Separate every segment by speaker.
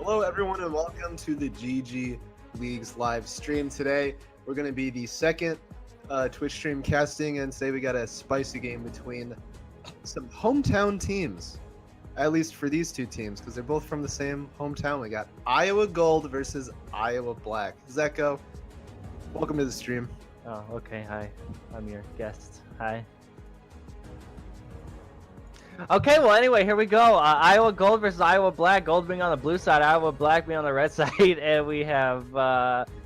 Speaker 1: Hello, everyone, and welcome to the GG Leagues live stream. Today, we're going to be the second Twitch stream casting, and today we got a spicy game between some hometown teams, at least for these two teams, because they're both from the same hometown. We got Iowa Gold versus Iowa Black. Zeko, welcome to the stream.
Speaker 2: Oh, okay. Hi, I'm your guest. Hi. Okay, well, anyway, here we go. Iowa Gold versus Iowa Black. Gold being on the blue side, Iowa Black being on the red side, and we have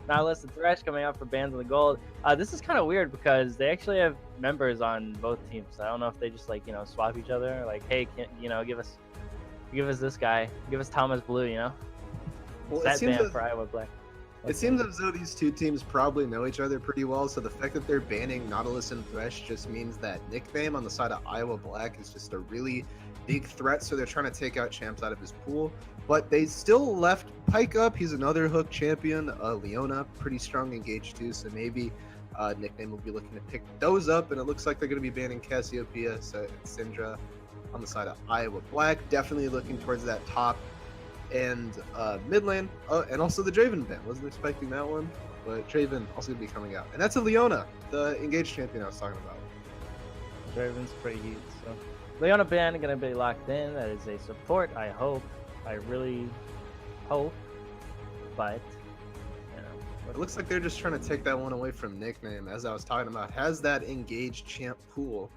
Speaker 2: Nihilist and Thresh coming out for bans on the gold. This is kind of weird because they actually have members on both teams. I don't know if they just swap each other. Like, hey, give us this guy, give us Thomas Blue,
Speaker 1: Well,
Speaker 2: that ban for Iowa Black.
Speaker 1: It seems as though these two teams probably know each other pretty well, so the fact that they're banning Nautilus and Thresh just means that nickname on the side of Iowa Black is just a really big threat, so they're trying to take out champs out of his pool. But they still left Pike up. He's another hook champion. Leona, pretty strong engaged too, so maybe nickname will be looking to pick those up, and it looks like they're going to be banning Cassiopeia, so Syndra on the side of Iowa Black. Definitely looking towards that top and mid lane, and also the Draven ban. Wasn't expecting that one, but Draven also gonna be coming out, and that's a Leona, the engaged champion I was talking about.
Speaker 2: Draven's pretty huge, so Leona ban gonna be locked in. That is a support. I hope. I really hope, but
Speaker 1: it looks like they're just trying to take that one away from nickname, as I was talking about. Has that engaged champ pool.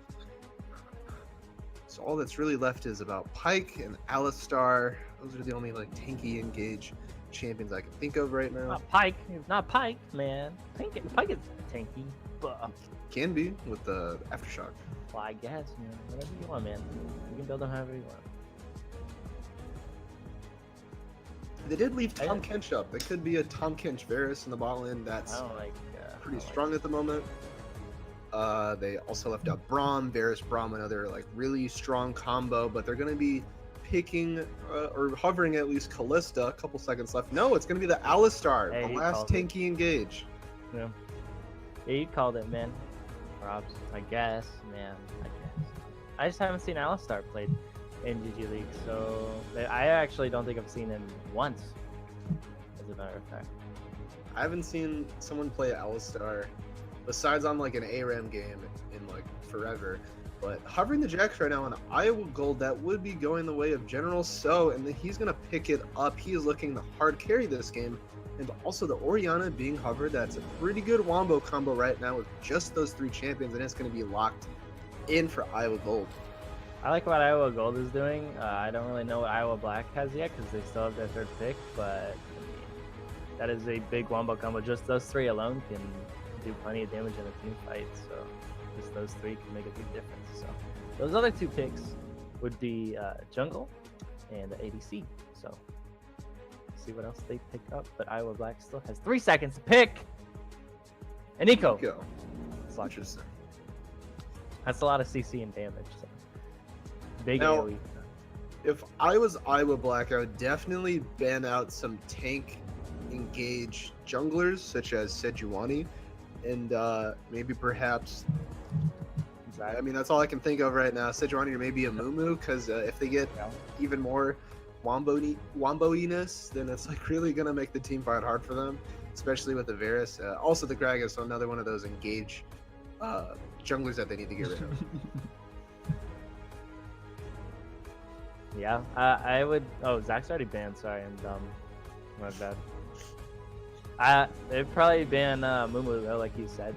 Speaker 1: So all that's really left is about Pike and Alistar. Those are the only tanky engage champions I can think of right now.
Speaker 2: Not Pike, man. Pike is tanky, but
Speaker 1: can be with the aftershock.
Speaker 2: Well, I guess, whatever you want, man. You can build them however you want.
Speaker 1: They did leave Tom Kench up. There could be a Tom Kench Varus in the bottom lane. That's pretty strong at the moment. They also left out Braum, Varus, Braum, another really strong combo, but they're going to be picking or hovering at least Callista. A couple seconds left. No, it's going to be the Alistar, the last tanky engage.
Speaker 2: Yeah, you called it, man. Props, I guess, man. I just haven't seen Alistar played in GG Leagues, so I actually don't think I've seen him once, as a matter of fact.
Speaker 1: I haven't seen someone play Alistar besides on an ARAM game in forever. But hovering the Jacks right now on Iowa Gold, that would be going the way of General So, and then he's going to pick it up. He is looking to hard carry this game. And also the Orianna being hovered, that's a pretty good wombo combo right now with just those three champions, and it's going to be locked in for Iowa Gold.
Speaker 2: I like what Iowa Gold is doing. I don't really know what Iowa Black has yet because they still have their third pick, but that is a big wombo combo. Just those three alone can do plenty of damage in a team fight, so just those three can make a big difference. So those other two picks would be jungle and the ADC. So see what else they pick up, but Iowa Black still has 3 seconds to pick. And Nico.
Speaker 1: Interesting.
Speaker 2: That's a lot of CC and damage. So big
Speaker 1: now,
Speaker 2: AoE.
Speaker 1: If I was Iowa Black, I would definitely ban out some tank engage junglers such as Sejuani. And maybe perhaps, I mean, that's all I can think of right now. Sejuani or maybe a Mumu, because if they get even more wombo-iness, then it's really going to make the team fight hard for them, especially with the Varus. Also the Gragas, so another one of those engage junglers that they need to get rid of.
Speaker 2: Yeah, I would. Oh, Zach's already banned. Sorry, I'm dumb. My bad. They'd probably ban Mumu though, like you said.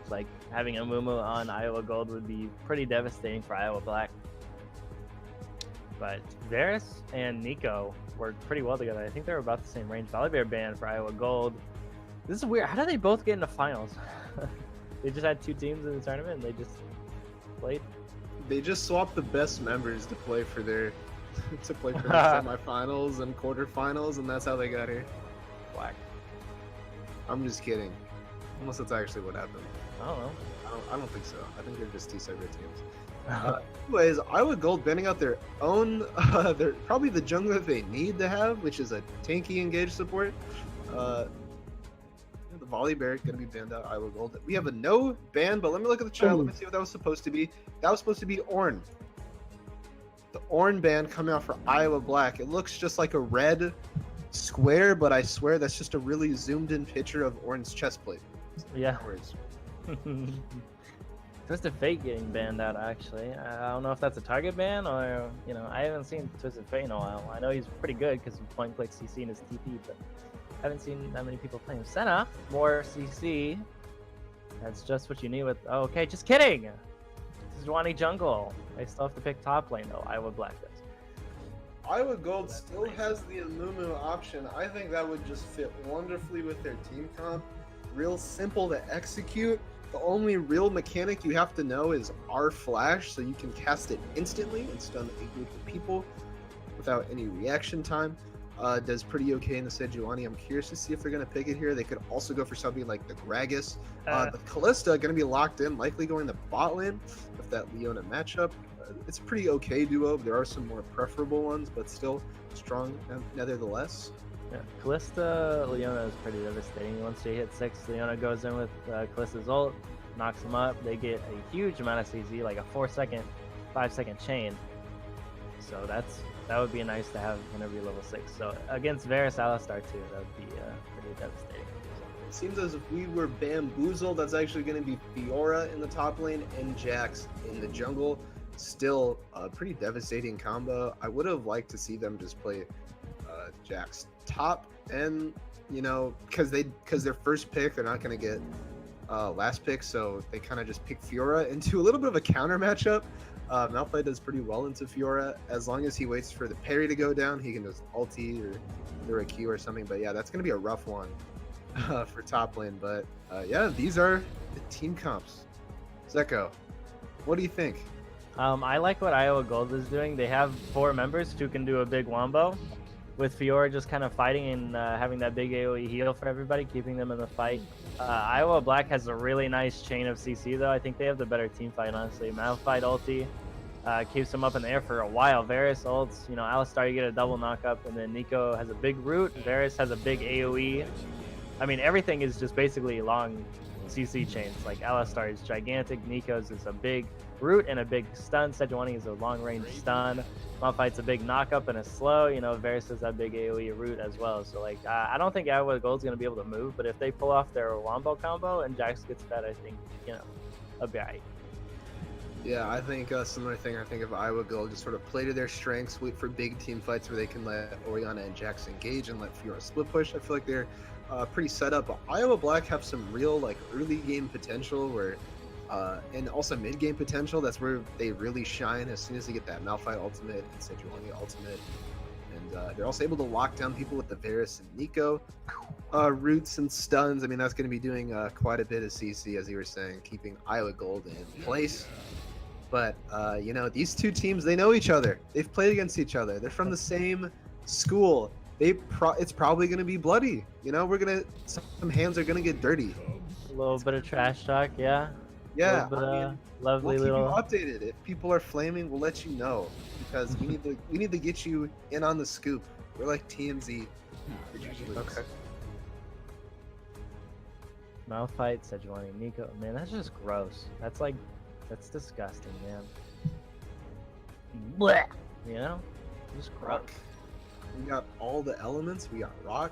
Speaker 2: Having a Mumu on Iowa Gold would be pretty devastating for Iowa Black. But Varus and Nico worked pretty well together. I think they're about the same range. Volibear banned for Iowa Gold. This is weird. How did they both get into finals? They just had two teams in the tournament and they just played.
Speaker 1: They just swapped the best members to play for their semifinals and quarterfinals, and that's how they got here.
Speaker 2: Black.
Speaker 1: I'm just kidding. Unless that's actually what happened.
Speaker 2: I don't know.
Speaker 1: I don't think so. I think they're just two separate teams. Anyways, Iowa Gold banning out their own, they're probably the jungler that they need to have, which is a tanky engage support. The Volibear going to be banned out, Iowa Gold. We have a no ban, but let me look at the chat. Let me see what that was supposed to be. That was supposed to be Ornn. The Ornn ban coming out for Iowa Black. It looks just like a red square, but I swear that's just a really zoomed in picture of Orin's chest plate.
Speaker 2: Yeah.
Speaker 1: Words.
Speaker 2: Twisted Fate getting banned out, actually. I don't know if that's a target ban or, I haven't seen Twisted Fate in a while. I know he's pretty good because he's point click CC in his TP, but I haven't seen that many people playing Senna. More CC. That's just what you need with. Oh, okay, just kidding! This is Sejuani jungle. They still have to pick top lane, though. Iowa Black does.
Speaker 1: Iowa Gold still has the Amumu option. I think that would just fit wonderfully with their team comp. Real simple to execute. The only real mechanic you have to know is R Flash, so you can cast it instantly and stun a group of people without any reaction time. Does pretty okay in the Sejuani. I'm curious to see if they're going to pick it here. They could also go for something like the Gragas. The Callista going to be locked in, likely going to bot lane with that Leona matchup. It's a pretty okay duo. There are some more preferable ones, but still strong nevertheless.
Speaker 2: Yeah, Callista Leona is pretty devastating. Once they hit 6, Leona goes in with Callista's ult, knocks them up. They get a huge amount of CZ, like a 4-second, 5-second chain. So that would be nice to have whenever you're level 6. So against Varus Alistar too, that would be pretty devastating.
Speaker 1: It seems as if we were bamboozled. That's actually going to be Fiora in the top lane and Jax in the jungle. Still a pretty devastating combo. I would have liked to see them just play Jax top, and because their first pick, they're not going to get last pick, so they kind of just pick Fiora into a little bit of a counter matchup. Malphite does pretty well into Fiora. As long as he waits for the parry to go down, he can just ulti or do a Q or something. But yeah, that's going to be a rough one for top lane. But yeah, these are the team comps. Zeko, what do you think?
Speaker 2: I like what Iowa Gold is doing. They have 4 members who can do a big wombo, with Fiora just kind of fighting and having that big AoE heal for everybody, keeping them in the fight. Iowa Black has a really nice chain of CC, though. I think they have the better team fight, honestly. Malphite ulti keeps them up in the air for a while. Varus ults, Alistar, you get a double knockup, and then Nico has a big root. Varus has a big AoE. I mean, everything is just basically long CC chains. Like Alistar is gigantic, Nico's is a big root and a big stun. Sejuani is a long range stun. Malphite's a big knockup and a slow. Varus has that big AoE root as well. So like, I don't think Iowa Gold's gonna be able to move, but if they pull off their wombo combo and Jax gets fed, I think I'll be alright.
Speaker 1: Yeah, I think a similar thing. I think if Iowa Gold just sort of play to their strengths, wait for big team fights where they can let Orianna and Jax engage and let Fiora split push. I feel like they're pretty set up. But Iowa Black have some real like early game potential where, and also mid game potential. That's where they really shine as soon as they get that Malphite ultimate and Sejuani ultimate. And they're also able to lock down people with the Varus and Nico roots and stuns. I mean, that's going to be doing quite a bit of CC, as you were saying, keeping Iowa Gold in place. But, these two teams, they know each other. They've played against each other. They're from the same school. It's probably going to be bloody. Some hands are going to get dirty.
Speaker 2: A little bit of trash talk, yeah.
Speaker 1: Yeah,
Speaker 2: Lovely
Speaker 1: we'll keep
Speaker 2: little.
Speaker 1: you updated. If people are flaming, we'll let you know because we need to get you in on the scoop. We're like TMZ. Okay.
Speaker 2: Malphite, Sejuani, Nico. Man, that's just gross. That's disgusting, man. Blech. Just gross.
Speaker 1: Rock. We got all the elements. We got rock.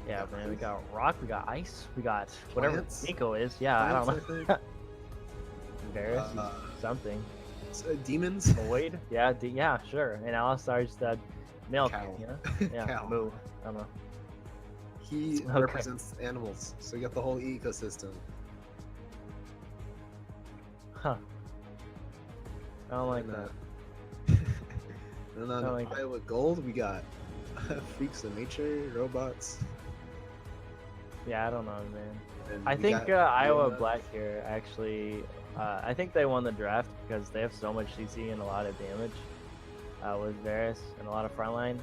Speaker 2: Yeah, man. We got rock. We got ice. We got whatever
Speaker 1: Plants?
Speaker 2: Nico is. Yeah,
Speaker 1: Plants,
Speaker 2: I don't know. Varus, something.
Speaker 1: Demons.
Speaker 2: Void. Yeah, yeah, sure. And Alistar's the milk.
Speaker 1: Cow.
Speaker 2: Yeah.
Speaker 1: Cow.
Speaker 2: Moo. I don't know.
Speaker 1: He
Speaker 2: Okay.
Speaker 1: represents animals, so you got the whole ecosystem.
Speaker 2: Huh. I don't like that.
Speaker 1: And on
Speaker 2: like that.
Speaker 1: Iowa Gold, we got freaks of nature, robots.
Speaker 2: Yeah, I don't know, man.
Speaker 1: And
Speaker 2: I
Speaker 1: we
Speaker 2: think
Speaker 1: got
Speaker 2: Iowa
Speaker 1: Leona.
Speaker 2: Black here actually. I think they won the draft because they have so much CC and a lot of damage with Varus and a lot of frontline.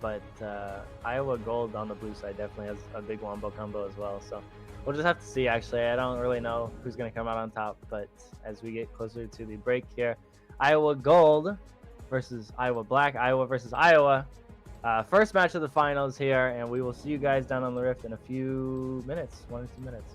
Speaker 2: But Iowa Gold on the blue side definitely has a big wombo combo as well. So we'll just have to see. Actually, I don't really know who's going to come out on top. But as we get closer to the break here, Iowa Gold versus Iowa Black, Iowa versus Iowa. First match of the finals here, and we will see you guys down on the Rift in a few minutes, 1 or 2 minutes.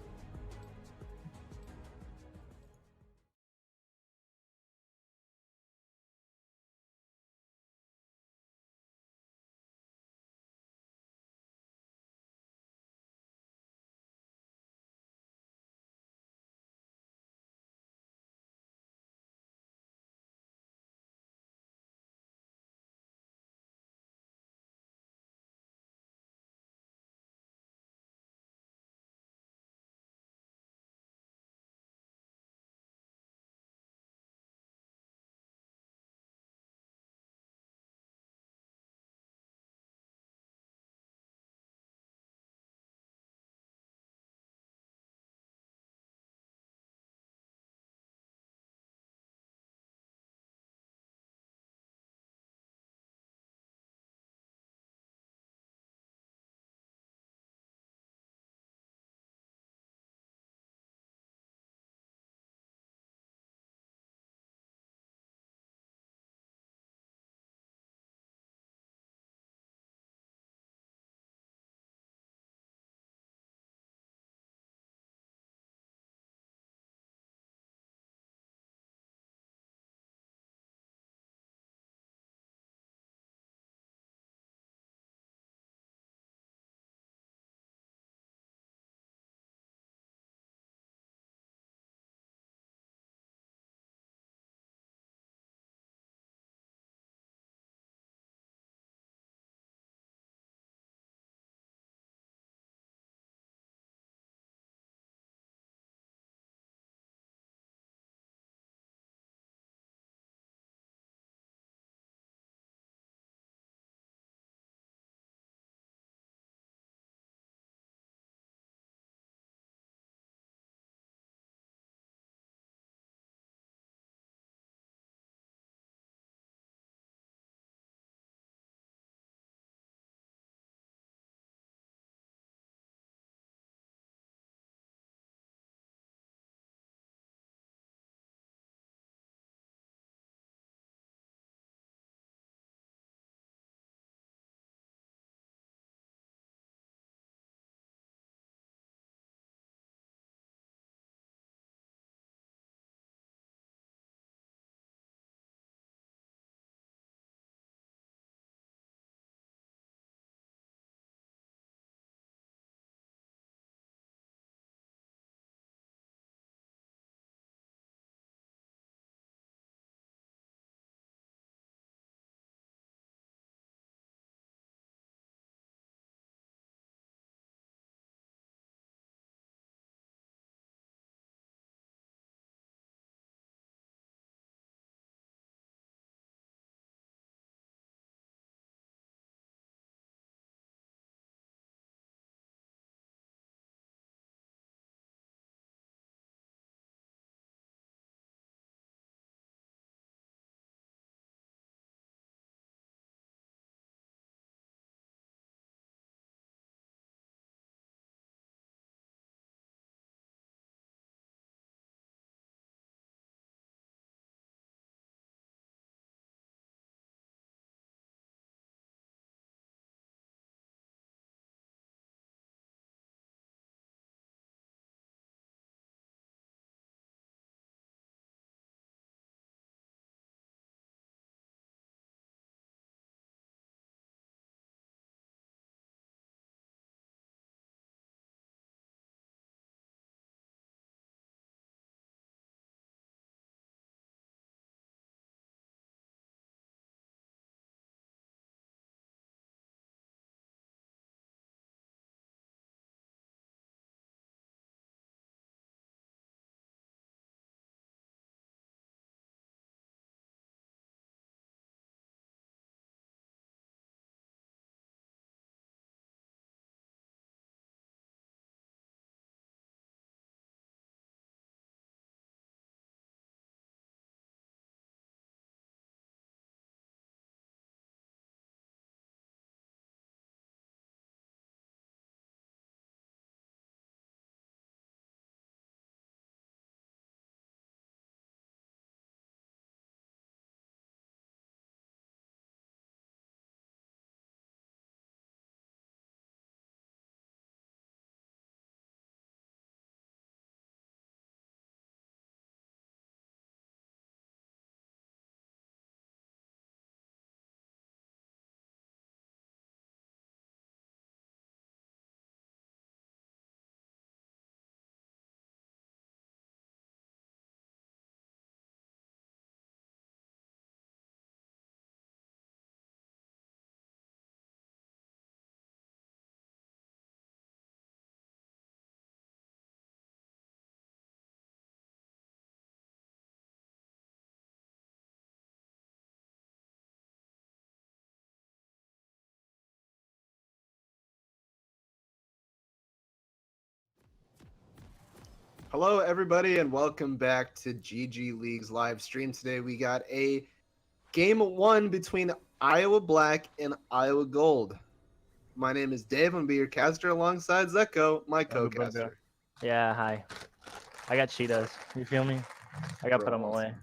Speaker 1: Hello, everybody, and welcome back to GG Leagues live stream. Today we got a game 1 between Iowa Black and Iowa Gold. My name is Dave. I'm going to be your caster alongside Zeko, my co-caster.
Speaker 2: Yeah, hi. I got Cheetos. You feel me? I got to put them away.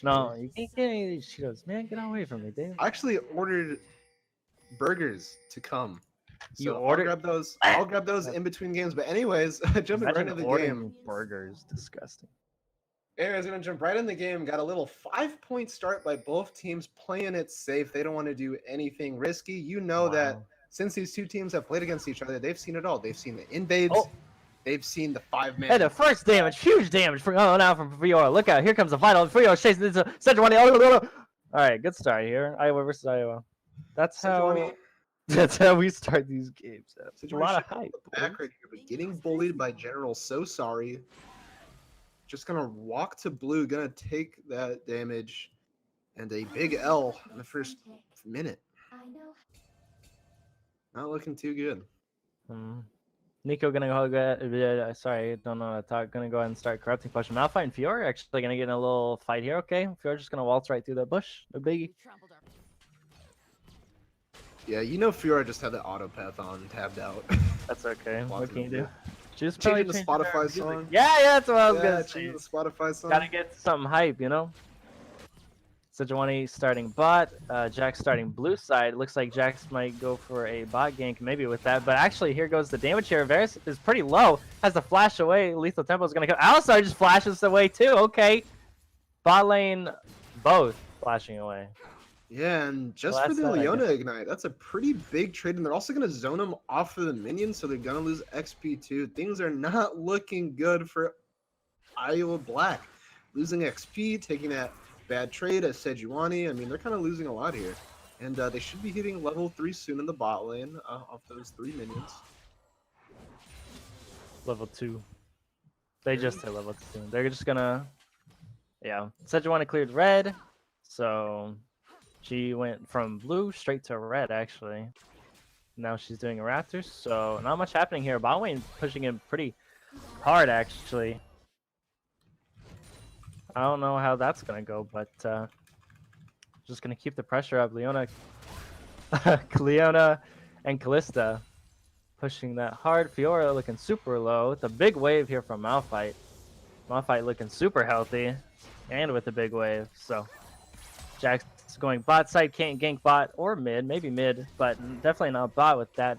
Speaker 2: No, you can't get any of these Cheetos. Man, get away from me, Dave.
Speaker 1: I actually ordered burgers to come.
Speaker 2: You
Speaker 1: So
Speaker 2: ordered?
Speaker 1: I'll grab those in between games. But anyways, jumping right into the game.
Speaker 2: Burgers, disgusting.
Speaker 1: Anyways, gonna jump right in the game. Got a little 5-point start by both teams, playing it safe. They don't want to do anything risky. You know that since these two teams have played against each other, they've seen it all. They've seen the invades. Oh. They've seen the 5-man.
Speaker 2: Hey, the first damage, huge damage for going out from Fiora. Look out, here comes the final. Fiora chasing into Sejuani. All right, good start here. Iowa versus Iowa. That's how we start these games. It's a lot of hype.
Speaker 1: Back right here, but getting bullied by General. So sorry. Just gonna walk to blue. Gonna take that damage, and a big L in the first minute. Not looking too good.
Speaker 2: Nico gonna go. Sorry, don't know how to talk. Gonna go ahead and start corrupting push. Malphite and Fiora actually gonna get in a little fight here. Okay, Fiora just gonna waltz right through the bush. No biggie.
Speaker 1: Yeah, you know Fiora just had the auto path on, tabbed out.
Speaker 2: That's okay. What can you do?
Speaker 1: Just changing the Spotify song.
Speaker 2: Yeah, that's what I was gonna say.
Speaker 1: The Spotify song.
Speaker 2: Gotta get some hype, you know. Sejuani starting bot, Jax starting blue side. Looks like Jax might go for a bot gank maybe with that, but actually here goes the damage here. Varus is pretty low, has to flash away. Lethal Tempo is gonna go. Alistar just flashes away too. Okay, bot lane both flashing away.
Speaker 1: Yeah, and just for the Leona Ignite, that's a pretty big trade, and they're also going to zone them off of the minions, so they're going to lose XP too. Things are not looking good for Iowa Black. Losing XP, taking that bad trade as Sejuani. I mean, they're kind of losing a lot here. And they should be hitting level 3 soon in the bot lane off those 3 minions.
Speaker 2: Level 2. They just hit level 2. They're just going to... Yeah. Sejuani cleared red, so... She went from blue straight to red, actually. Now she's doing a Raptors, so not much happening here. Bot lane pushing in pretty hard, actually. I don't know how that's going to go, but just going to keep the pressure up. Leona and Callista pushing that hard. Fiora looking super low. With a big wave here from Malphite. Malphite looking super healthy and with a big wave, so Jax going bot side, can't gank bot or mid, maybe mid, but definitely not bot with that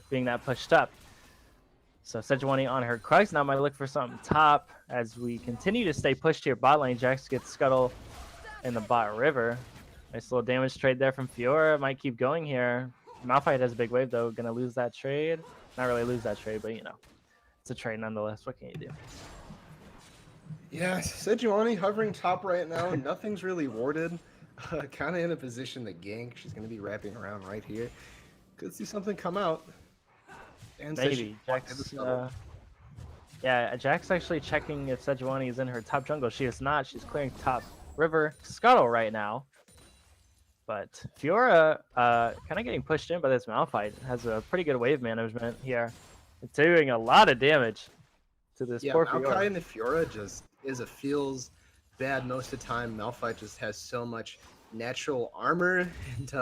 Speaker 2: being that pushed up. So Sejuani on her Krugs now might look for something top as we continue to stay pushed here. Bot lane, Jax gets Scuttle in the bot river. Nice little damage trade there from Fiora. Might keep going here. Malphite has a big wave though, gonna lose that trade. Not really lose that trade, but you know, it's a trade nonetheless. What can you do?
Speaker 1: Yeah, Sejuani hovering top right now. Nothing's really warded. Kind of in a position to gank. She's going to be wrapping around right here. Could see something come out. And
Speaker 2: maybe. Jax, yeah, Jax actually checking if Sejuani is in her top jungle. She is not. She's clearing top river Scuttle right now. But Fiora kind of getting pushed in by this Malphite. Has a pretty good wave management here. It's doing a lot of damage to this poor Fiora.
Speaker 1: Malphite and the Fiora just feels bad most of the time. Malphite just has so much natural armor and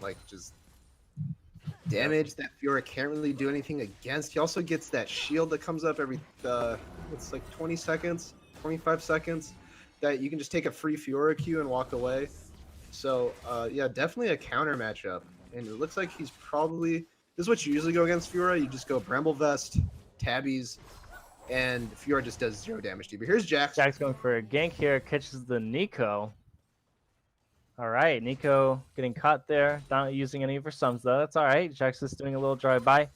Speaker 1: like just damage that Fiora can't really do anything against. He also gets that shield that comes up every it's like 20 seconds, 25 seconds, that you can just take a free Fiora Q and walk away. So yeah, definitely a counter matchup. And it looks like he's probably, this is what you usually go against Fiora. You just go Bramble Vest, Tabbies, and Fiora just does 0 damage to you. But here's Jax.
Speaker 2: Jax going for a gank here, catches the Nico. All right, Nico getting caught there. Not using any of her sums though. That's all right. Jax is doing a little drive-by.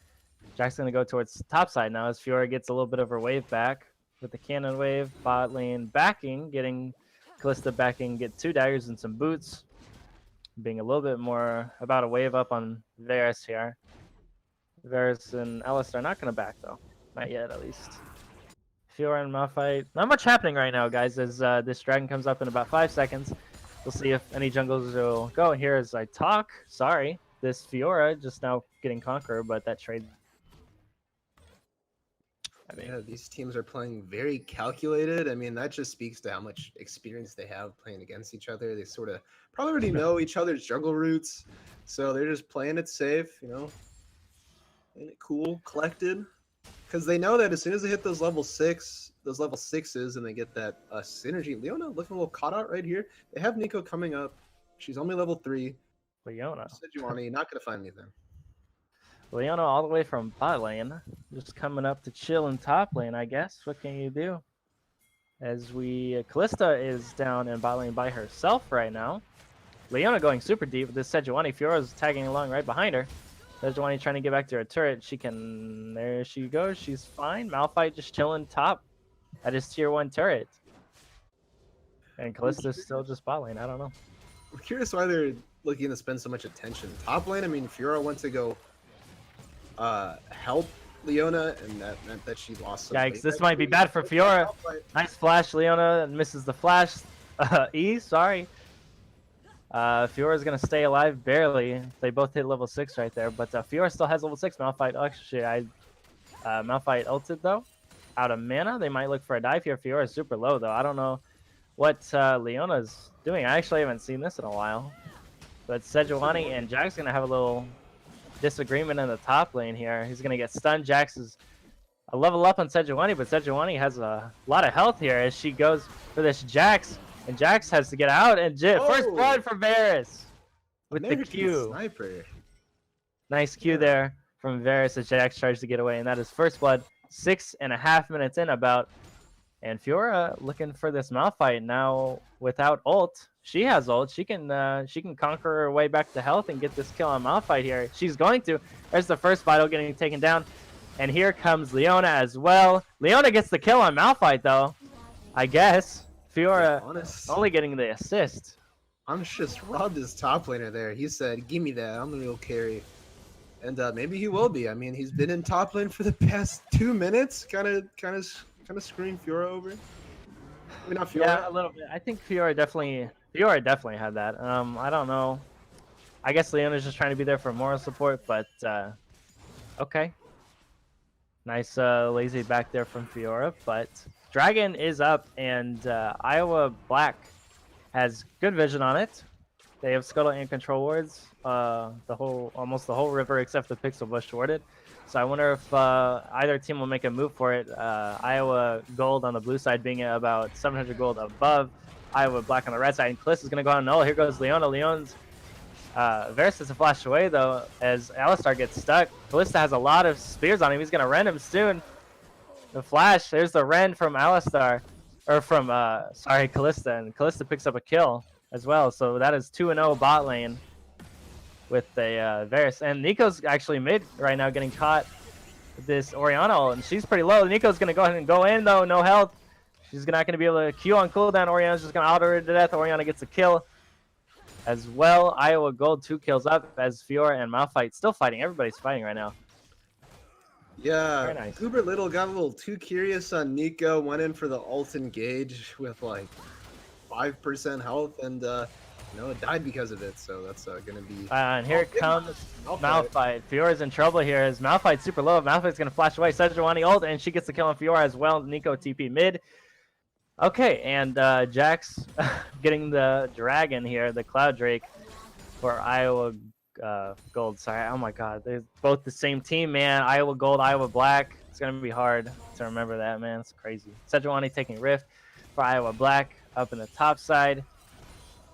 Speaker 2: Jax going to go towards the top side now as Fiora gets a little bit of her wave back with the cannon wave. Bot lane backing, getting Callista backing, get 2 daggers and some boots. Being a little bit more about a wave up on Varus here. Varus and Alistar are not going to back though. Not yet, at least. Fiora and Malphite. Not much happening right now, guys, as this dragon comes up in about 5 seconds. We'll see if any jungles will go. Here as I talk, sorry, this Fiora just now getting Conqueror, but that trade I mean,
Speaker 1: Yeah, these teams are playing very calculated. I mean, that just speaks to how much experience they have playing against each other. They sort of probably already know each other's jungle routes, so they're just playing it safe, playing it cool, collected, because they know that as soon as they hit those level sixes, and they get that synergy. Leona looking a little caught out right here. They have Nico coming up. She's only level 3.
Speaker 2: Leona.
Speaker 1: Sejuani, not gonna find anything.
Speaker 2: Leona all the way from bot lane, just coming up to chill in top lane, I guess. What can you do? As Callista is down in bot lane by herself right now. Leona going super deep with this Sejuani. Fiora's tagging along right behind her. Sejuani trying to get back to her turret. There she goes. She's fine. Malphite just chilling top at his tier 1 turret. And Callista's still just bot lane. I don't know.
Speaker 1: I'm curious why they're looking to spend so much attention. Top lane, I mean, Fiora went to go help Leona, and that meant that she lost some
Speaker 2: Yikes,
Speaker 1: weight.
Speaker 2: this might be bad for Fiora. Nice flash, Leona misses the flash. Sorry. Fiora's going to stay alive barely. They both hit level 6 right there, but Fiora still has level 6. Malphite, actually, Malphite ulted though. Out of mana, they might look for a dive here. Fiora is super low though. I don't know what Leona's doing. I actually haven't seen this in a while. But Sejuani and Jack's going to have a little disagreement in the top lane here. He's going to get stunned. Jax is a level up on Sejuani, but Sejuani has a lot of health here as she goes for this Jax. And Jax has to get out. And first blood for Varus with the Q.
Speaker 1: Sniper.
Speaker 2: Nice Q there from Varus as Jax tries to get away. And that is first blood. 6.5 minutes in about. And Fiora looking for this Malphite now without ult. She has ult. She can conquer her way back to health and get this kill on Malphite here. She's going to. There's the first Vital getting taken down. And here comes Leona as well. Leona gets the kill on Malphite though, I guess. Fiora only getting the assist.
Speaker 1: I'm just robbed his top laner there. He said, "Give me that. I'm the real carry." And maybe he will be. I mean, he's been in top lane for the past 2 minutes, kind of screwing Fiora over. I mean, not Fiora.
Speaker 2: Yeah, a little bit. I think Fiora definitely had that. I don't know. I guess Leona's just trying to be there for moral support, but okay. Nice lazy back there from Fiora, but Dragon is up, and Iowa Black has good vision on it. They have Scuttle and Control Wards, almost the whole river except the Pixel Bush warded. So I wonder if either team will make a move for it. Iowa Gold on the blue side being about 700 gold above Iowa Black on the red side. And Kliss is going to go on null. Here goes Leona. Leone's Varus is a flash away though as Alistar gets stuck. Callista has a lot of spears on him. He's going to rend him soon. The flash. There's the rend from Alistar, or from Callista, and Callista picks up a kill as well. So that is 2-0 bot lane with a Varus. And Nico's actually mid right now getting caught with this Orianna ult, and she's pretty low. Nico's going to go ahead and go in though, no health. She's not going to be able to Q on cooldown. Orianna's just going to auto her to death. Orianna gets a kill as well. Iowa Gold 2 kills up as Fiora and Malphite still fighting. Everybody's fighting right now.
Speaker 1: Yeah,
Speaker 2: very nice.
Speaker 1: Uber Little got a little too curious on Nico, went in for the ult engage with like 5% health, and it died because of it. So that's gonna be.
Speaker 2: And here comes Malphite. Fiora's in trouble here as Malphite's super low. Malphite's gonna flash away. Sejuani ult, and she gets the kill on Fiora as well. Nico TP mid. Okay, and Jax getting the dragon here, the Cloud Drake for Iowa Gold. Sorry, oh my God, they're both the same team, man. Iowa Gold, Iowa Black. It's gonna be hard to remember that, man. It's crazy. Sejuani taking Rift for Iowa Black up in the top side.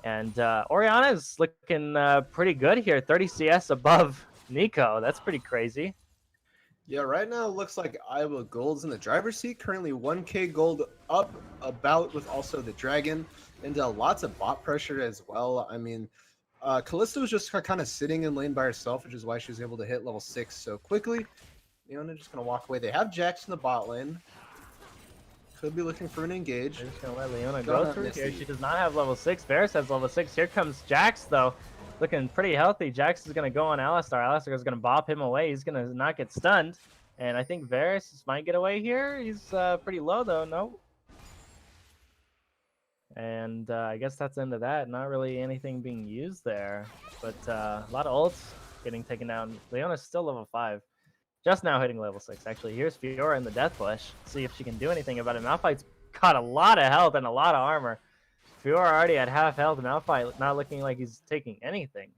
Speaker 2: And Orianna is looking pretty good here. 30 CS above Nico. That's pretty crazy.
Speaker 1: Yeah, right now it looks like Iowa Gold's in the driver's seat. Currently 1k gold up about with also the dragon. And lots of bot pressure as well. I mean, Callista was just kind of sitting in lane by herself, which is why she was able to hit level 6 so quickly. Leona just going to walk away. They have Jax in the bot lane. Could be looking for an engage.
Speaker 2: They're just going to let Leona go through here. She does not have level 6. Varus has level 6. Here comes Jax, though. Looking pretty healthy. Jax is going to go on Alistar. Alistar is going to bop him away. He's going to not get stunned. And I think Varus might get away here. He's pretty low, though. No. And I guess that's the end of that. Not really anything being used there. But a lot of ults getting taken down. Leona's still level 5. Just now hitting level 6, actually. Here's Fiora in the Death Bush. See if she can do anything about it. Malphite's got a lot of health and a lot of armor. Fiora already at half health. Malphite not looking like he's taking anything.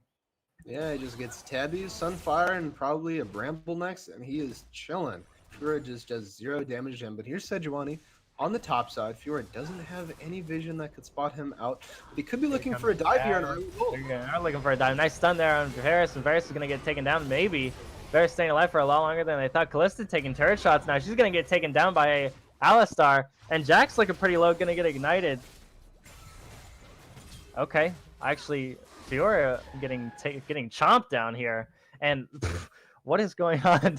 Speaker 1: Yeah, he just gets Tabbies, Sunfire, and probably a Bramble next, and he is chilling. Fiora just does 0 damage to him. But here's Sejuani on the top side. Fiora doesn't have any vision that could spot him out. But he could be looking for a dive here.
Speaker 2: They're looking for a dive. Nice stun there on Varus, and Varus is going to get taken down. Maybe. Varus staying alive for a lot longer than they thought. Kalista taking turret shots now. She's going to get taken down by Alistar. And Jack's looking pretty low, going to get ignited. Okay. Actually, Fiora getting chomped down here. And what is going on?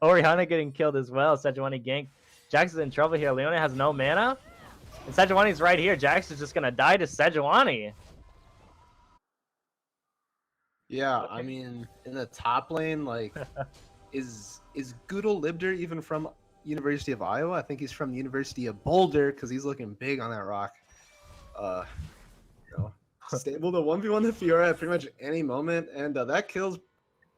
Speaker 2: Orianna getting killed as well. Sejuani gank. Jax is in trouble here. Leona has no mana. And Sejuani's right here. Jax is just going to die to Sejuani.
Speaker 1: Yeah, I mean, in the top lane, like, is Goodle Libder even from University of Iowa? I think he's from the University of Boulder because he's looking big on that rock. Stable to 1v1 the Fiora at pretty much any moment, and that kill's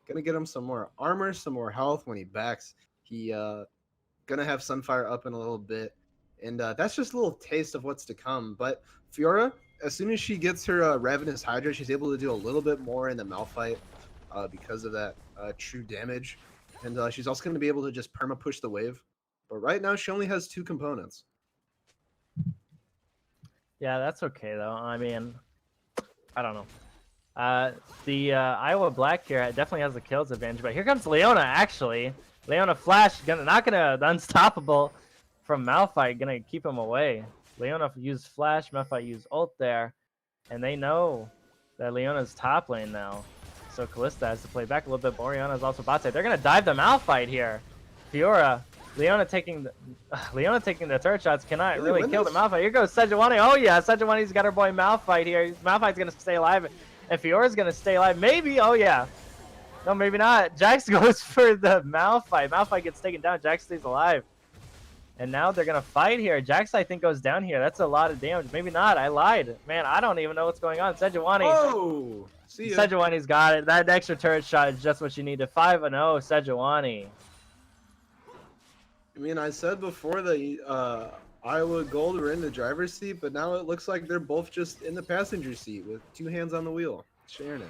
Speaker 1: gonna get him some more armor, some more health when he backs. He gonna have Sunfire up in a little bit, and that's just a little taste of what's to come. But Fiora, as soon as she gets her Ravenous Hydra, she's able to do a little bit more in the Malphite because of that true damage. And she's also going to be able to just perma-push the wave. But right now, she only has 2 components.
Speaker 2: Yeah, that's okay, though. I mean, I don't know. The Iowa Black here definitely has the kills advantage. But here comes Leona, actually. Leona Flash, not going to unstoppable from Malphite, going to keep him away. Leona used Flash, Malphite used ult there, and they know that Leona's top lane now. So Kalista has to play back a little bit, but Orianna's also bot side. They're going to dive the Malphite here. Fiora, Leona taking the turret shots cannot really kill the Malphite. Here goes Sejuani. Oh yeah, Sejuani's got her boy Malphite here. Malphite's going to stay alive, and Fiora's going to stay alive. Maybe, oh yeah. No, maybe not. Jax goes for the Malphite. Malphite gets taken down. Jax stays alive. And now they're going to fight here. Jax, I think, goes down here. That's a lot of damage. Maybe not. I lied. Man, I don't even know what's going on. Sejuani.
Speaker 1: Oh! See ya.
Speaker 2: Sejuani's got it. That extra turret shot is just what you need. 5-0, Sejuani.
Speaker 1: I mean, I said before the Iowa Gold were in the driver's seat, but now it looks like they're both just in the passenger seat with 2 hands on the wheel, sharing it.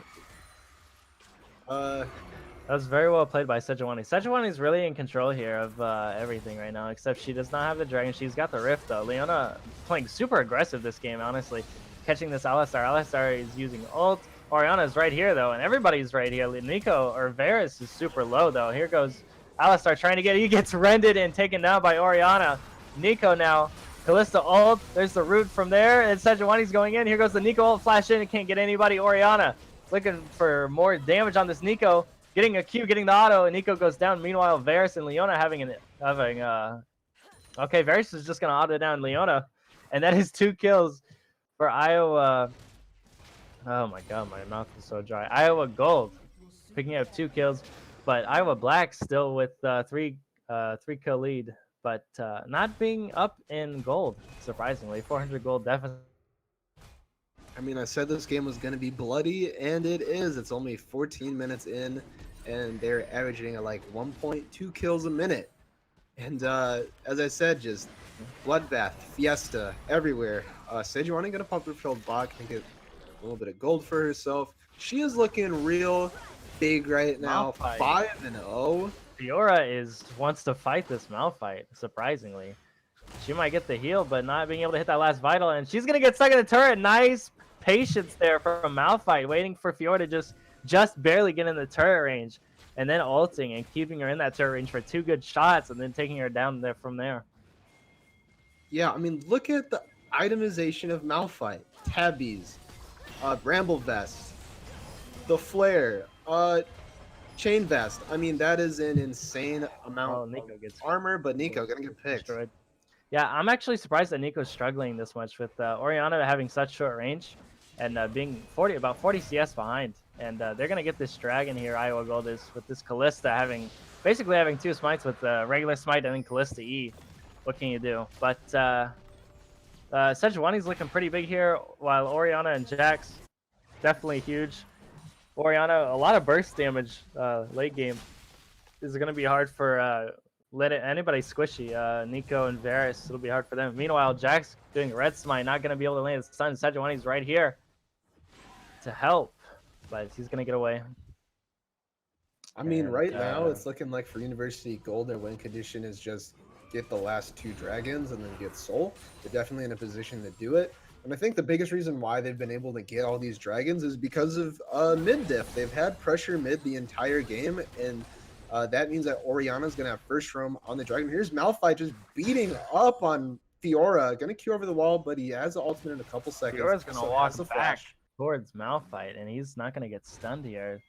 Speaker 2: That was very well played by Sejuani. Sejuani's really in control here of everything right now, except she does not have the dragon. She's got the rift, though. Leona playing super aggressive this game, honestly. Catching this Alistar. Alistar is using ult. Orianna's right here, though, and everybody's right here. Nico or Varus is super low, though. Here goes Alistar trying to get it. He gets rended and taken down by Orianna. Nico now. Kalista ult. There's the root from there, and Sejuani's going in. Here goes the Nico ult flash in. It can't get anybody. Orianna looking for more damage on this Nico. Getting a Q, getting the auto, and Nico goes down. Meanwhile, Varus and Leona okay, Varus is just gonna auto down Leona, and that is 2 kills for Iowa. Oh my god, my mouth is so dry. Iowa Gold picking up 2 kills, but Iowa Black still with 3 kill lead, but not being up in gold, surprisingly. 400 gold deficit.
Speaker 1: I mean, I said this game was going to be bloody, and it is. It's only 14 minutes in, and they're averaging at like 1.2 kills a minute. And as I said, just bloodbath, fiesta, everywhere. Sejuani going to pop her field block and get a little bit of gold for herself. She is looking real big right now. 5-0.
Speaker 2: Fiora wants to fight this Malphite, surprisingly. She might get the heal, but not being able to hit that last vital, and she's going to get stuck in the turret. Nice patience there from Malphite, waiting for Fiora to just barely get in the turret range, and then ulting and keeping her in that turret range for 2 good shots, and then taking her down there from there.
Speaker 1: Yeah, I mean, look at the itemization of Malphite. Tabbies, Bramble Vest, the Flare, Chain Vest. I mean, that is an insane amount of armor, but Nico gonna get picked.
Speaker 2: Destroyed. Yeah, I'm actually surprised that Nico's struggling this much with Orianna having such short range and being about 40 CS behind. And they're going to get this dragon here, Iowa Gold is, with this Kalista basically having 2 smites with regular smite and then Kalista E. What can you do? But Sejuani's looking pretty big here, while Orianna and Jax definitely huge. Orianna, a lot of burst damage late game. is going to be hard for anybody squishy. Nico and Varus, it'll be hard for them. Meanwhile, Jack's doing Red Smite, not going to be able to land his stun. Sejuani's right here to help, but he's going to get away.
Speaker 1: I mean, right now it's looking like for University Gold, their win condition is just get the last 2 dragons and then get Soul. They're definitely in a position to do it. And I think the biggest reason why they've been able to get all these dragons is because of mid diff. They've had pressure mid the entire game, and that means that Orianna's going to have first roam on the dragon. Here's Malphite just beating up on Fiora. Going to queue over the wall, but he has the ultimate in a couple seconds.
Speaker 2: Fiora's going to walk back towards Malphite, and he's not going to get stunned here.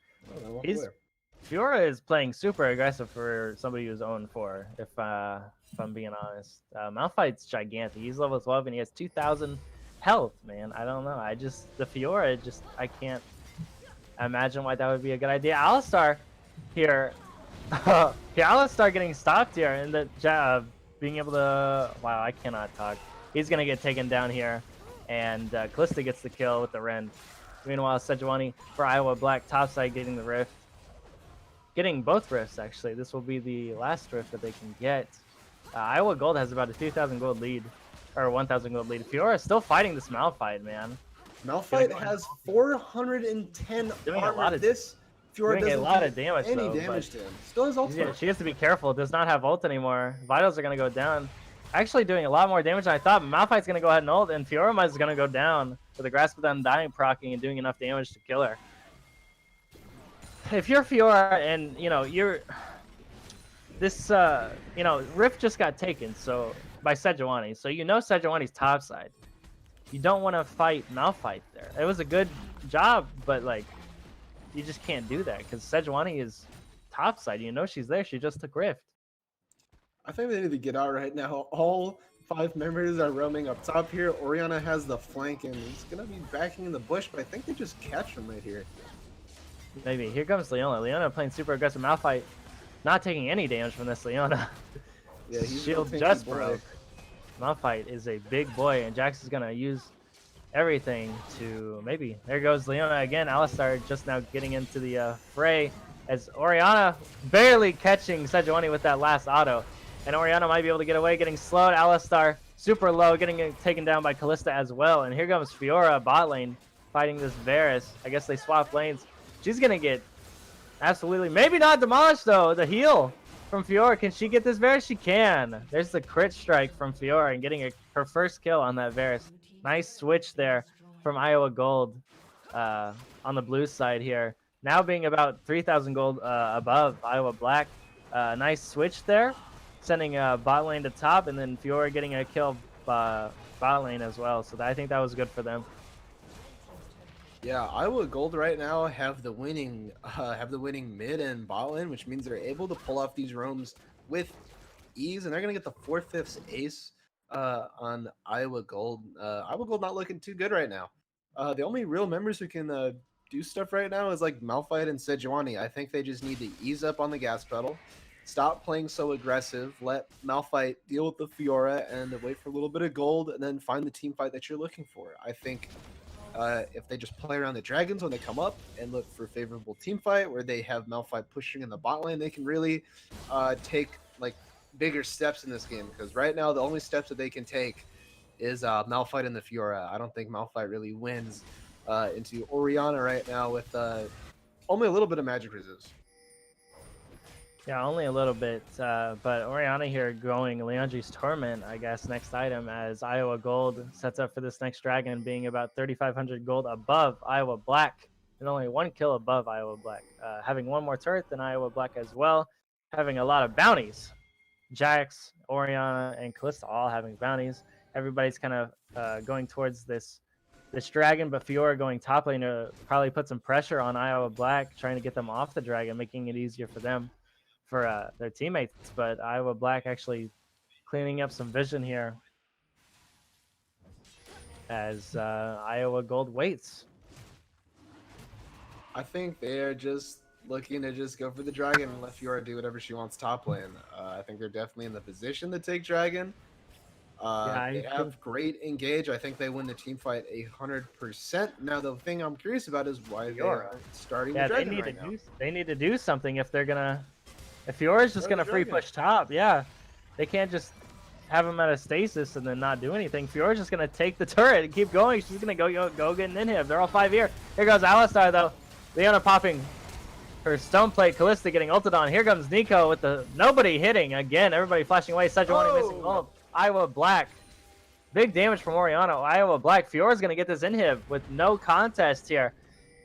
Speaker 2: Fiora is playing super aggressive for somebody who's 0-4, if I'm being honest. Malphite's gigantic. He's level 12, and he has 2,000 health, man. I don't know. The Fiora, I can't imagine why that would be a good idea. Alistar here. Alistar getting stopped here, and being able to... Wow, I cannot talk. He's going to get taken down here, and Kalista gets the kill with the Rend. Meanwhile, Sejuani for Iowa Black topside getting the Rift. Getting both Rifts, actually. This will be the last Rift that they can get. Iowa Gold has about a 2,000 gold lead, or 1,000 gold lead. Fiora is still fighting this Malphite, man.
Speaker 1: Malphite has 410 armor. This Fiora doesn't
Speaker 2: a lot of damage,
Speaker 1: any damage to him. Still has ult.
Speaker 2: Yeah, she has to be careful. Does not have ult anymore. Vitals are going to go down. Actually doing a lot more damage than I thought. Malphite's going to go ahead and ult, and Fiora is going to go down with the Grasp of the Undying proccing and doing enough damage to kill her. If you're Fiora and, you're... This, Rift just got taken by Sejuani, so Sejuani's topside. You don't want to fight Malphite there. It was a good job, but, you just can't do that, because Sejuani is topside. She's there. She just took Rift.
Speaker 1: I think they need to get out right now. All 5 members are roaming up top here. Orianna has the flank, and he's going to be backing in the bush, but I think they just catch him right here.
Speaker 2: Maybe. Here comes Leona. Leona playing super aggressive. Malphite not taking any damage from this Leona.
Speaker 1: Yeah, he's
Speaker 2: shield just broke. Malphite is a big boy, and Jax is going to use everything to maybe. There goes Leona again. Alistar just now getting into the fray as Orianna barely catching Sejuani with that last auto. And Orianna might be able to get away, getting slowed. Alistar super low, getting taken down by Kalista as well. And here comes Fiora bot lane fighting this Varus. I guess they swap lanes. She's going to get absolutely, maybe not demolished though. The heal from Fiora. Can she get this Varus? She can. There's the crit strike from Fiora and getting her first kill on that Varus. Nice switch there from Iowa Gold on the blue side here. Now being about 3,000 gold above Iowa Black. Nice switch there. Sending bot lane to top, and then Fiora getting a kill bot lane as well. So I think that was good for them.
Speaker 1: Yeah, Iowa Gold right now have the winning mid and bot lane, which means they're able to pull off these roams with ease, and they're gonna get the 4/5 ace on Iowa Gold. Iowa Gold not looking too good right now. The only real members who can do stuff right now is like Malphite and Sejuani. I think they just need to ease up on the gas pedal, stop playing so aggressive, let Malphite deal with the Fiora, and wait for a little bit of gold, and then find the team fight that you're looking for. I think if they just play around the dragons when they come up and look for favorable team fight where they have Malphite pushing in the bot lane, they can really take bigger steps in this game, because right now the only steps that they can take is Malphite and the Fiora. I don't think Malphite really wins into Orianna right now with only a little bit of magic resist.
Speaker 2: Yeah, only a little bit, but Orianna here going Leandri's Torment, I guess, next item, as Iowa Gold sets up for this next dragon, being about 3,500 gold above Iowa Black, and only 1 kill above Iowa Black. Having 1 more turret than Iowa Black as well, having a lot of bounties. Jax, Orianna, and Kalista all having bounties. Everybody's kind of going towards this dragon, but Fiora going top lane to probably put some pressure on Iowa Black, trying to get them off the dragon, making it easier for them. For their teammates, but Iowa Black actually cleaning up some vision here as Iowa Gold waits.
Speaker 1: I think they're just looking to just go for the dragon and let Fiora do whatever she wants top lane. I think they're definitely in the position to take dragon. They have great engage. I think they win the team fight 100%. Now the thing I'm curious about is why they're starting the dragon right now.
Speaker 2: They need to do something if they're gonna If Fiora's just
Speaker 1: Throw the
Speaker 2: gonna free
Speaker 1: dragon.
Speaker 2: push top, yeah. They can't just have him at a stasis and then not do anything. Fiora's just gonna take the turret and keep going. She's gonna go get an inhib. They're all 5 here. Here goes Alistar though. Leona popping her stone plate. Callista getting ulted on. Here comes Nico with the nobody hitting again. Everybody flashing away. Sejuani missing ult. Iowa Black. Big damage from Oriana. Iowa Black. Fiora's gonna get this inhib with no contest here.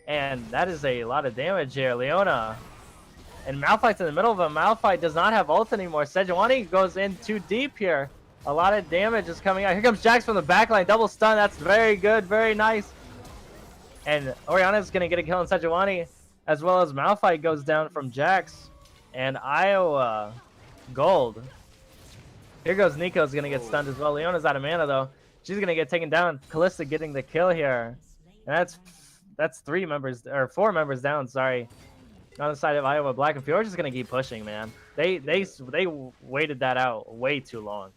Speaker 2: And that is a lot of damage here. Leona. And Malphite's in the middle of him. Malphite does not have ult anymore. Sejuani goes in too deep here. A lot of damage is coming out. Here comes Jax from the backline. Double stun. That's very good. Very nice. And Oriana's going to get a kill on Sejuani, as well as Malphite goes down from Jax. And Iowa Gold. Here goes Nico's going to get stunned as well. Leona's out of mana, though. She's going to get taken down. Callista getting the kill here. And that's 4 members down, sorry. On the side of Iowa Black. And Fiora's just going to keep pushing, man. They waited that out way too long.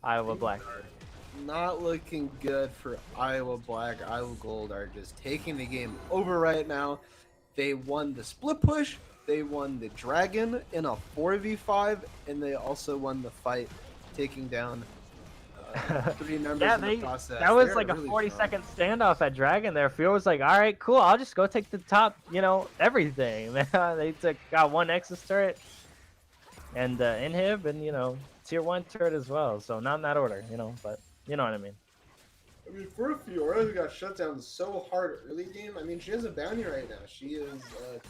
Speaker 2: Iowa Black.
Speaker 1: Not looking good for Iowa Black. Iowa Gold are just taking the game over right now. They won the split push. They won the dragon in a 4v5, and they also won the fight, taking down 3 members in the process.
Speaker 2: That was like a 40-second standoff at Dragon there. Fiora was like, all right, cool, I'll just go take the top, everything. They got 1 Nexus turret and inhib and, tier 1 turret as well. So not in that order, but you know what I mean.
Speaker 1: I mean, for Fiora, who got shut down so hard early game, I mean, she has a bounty right now. She is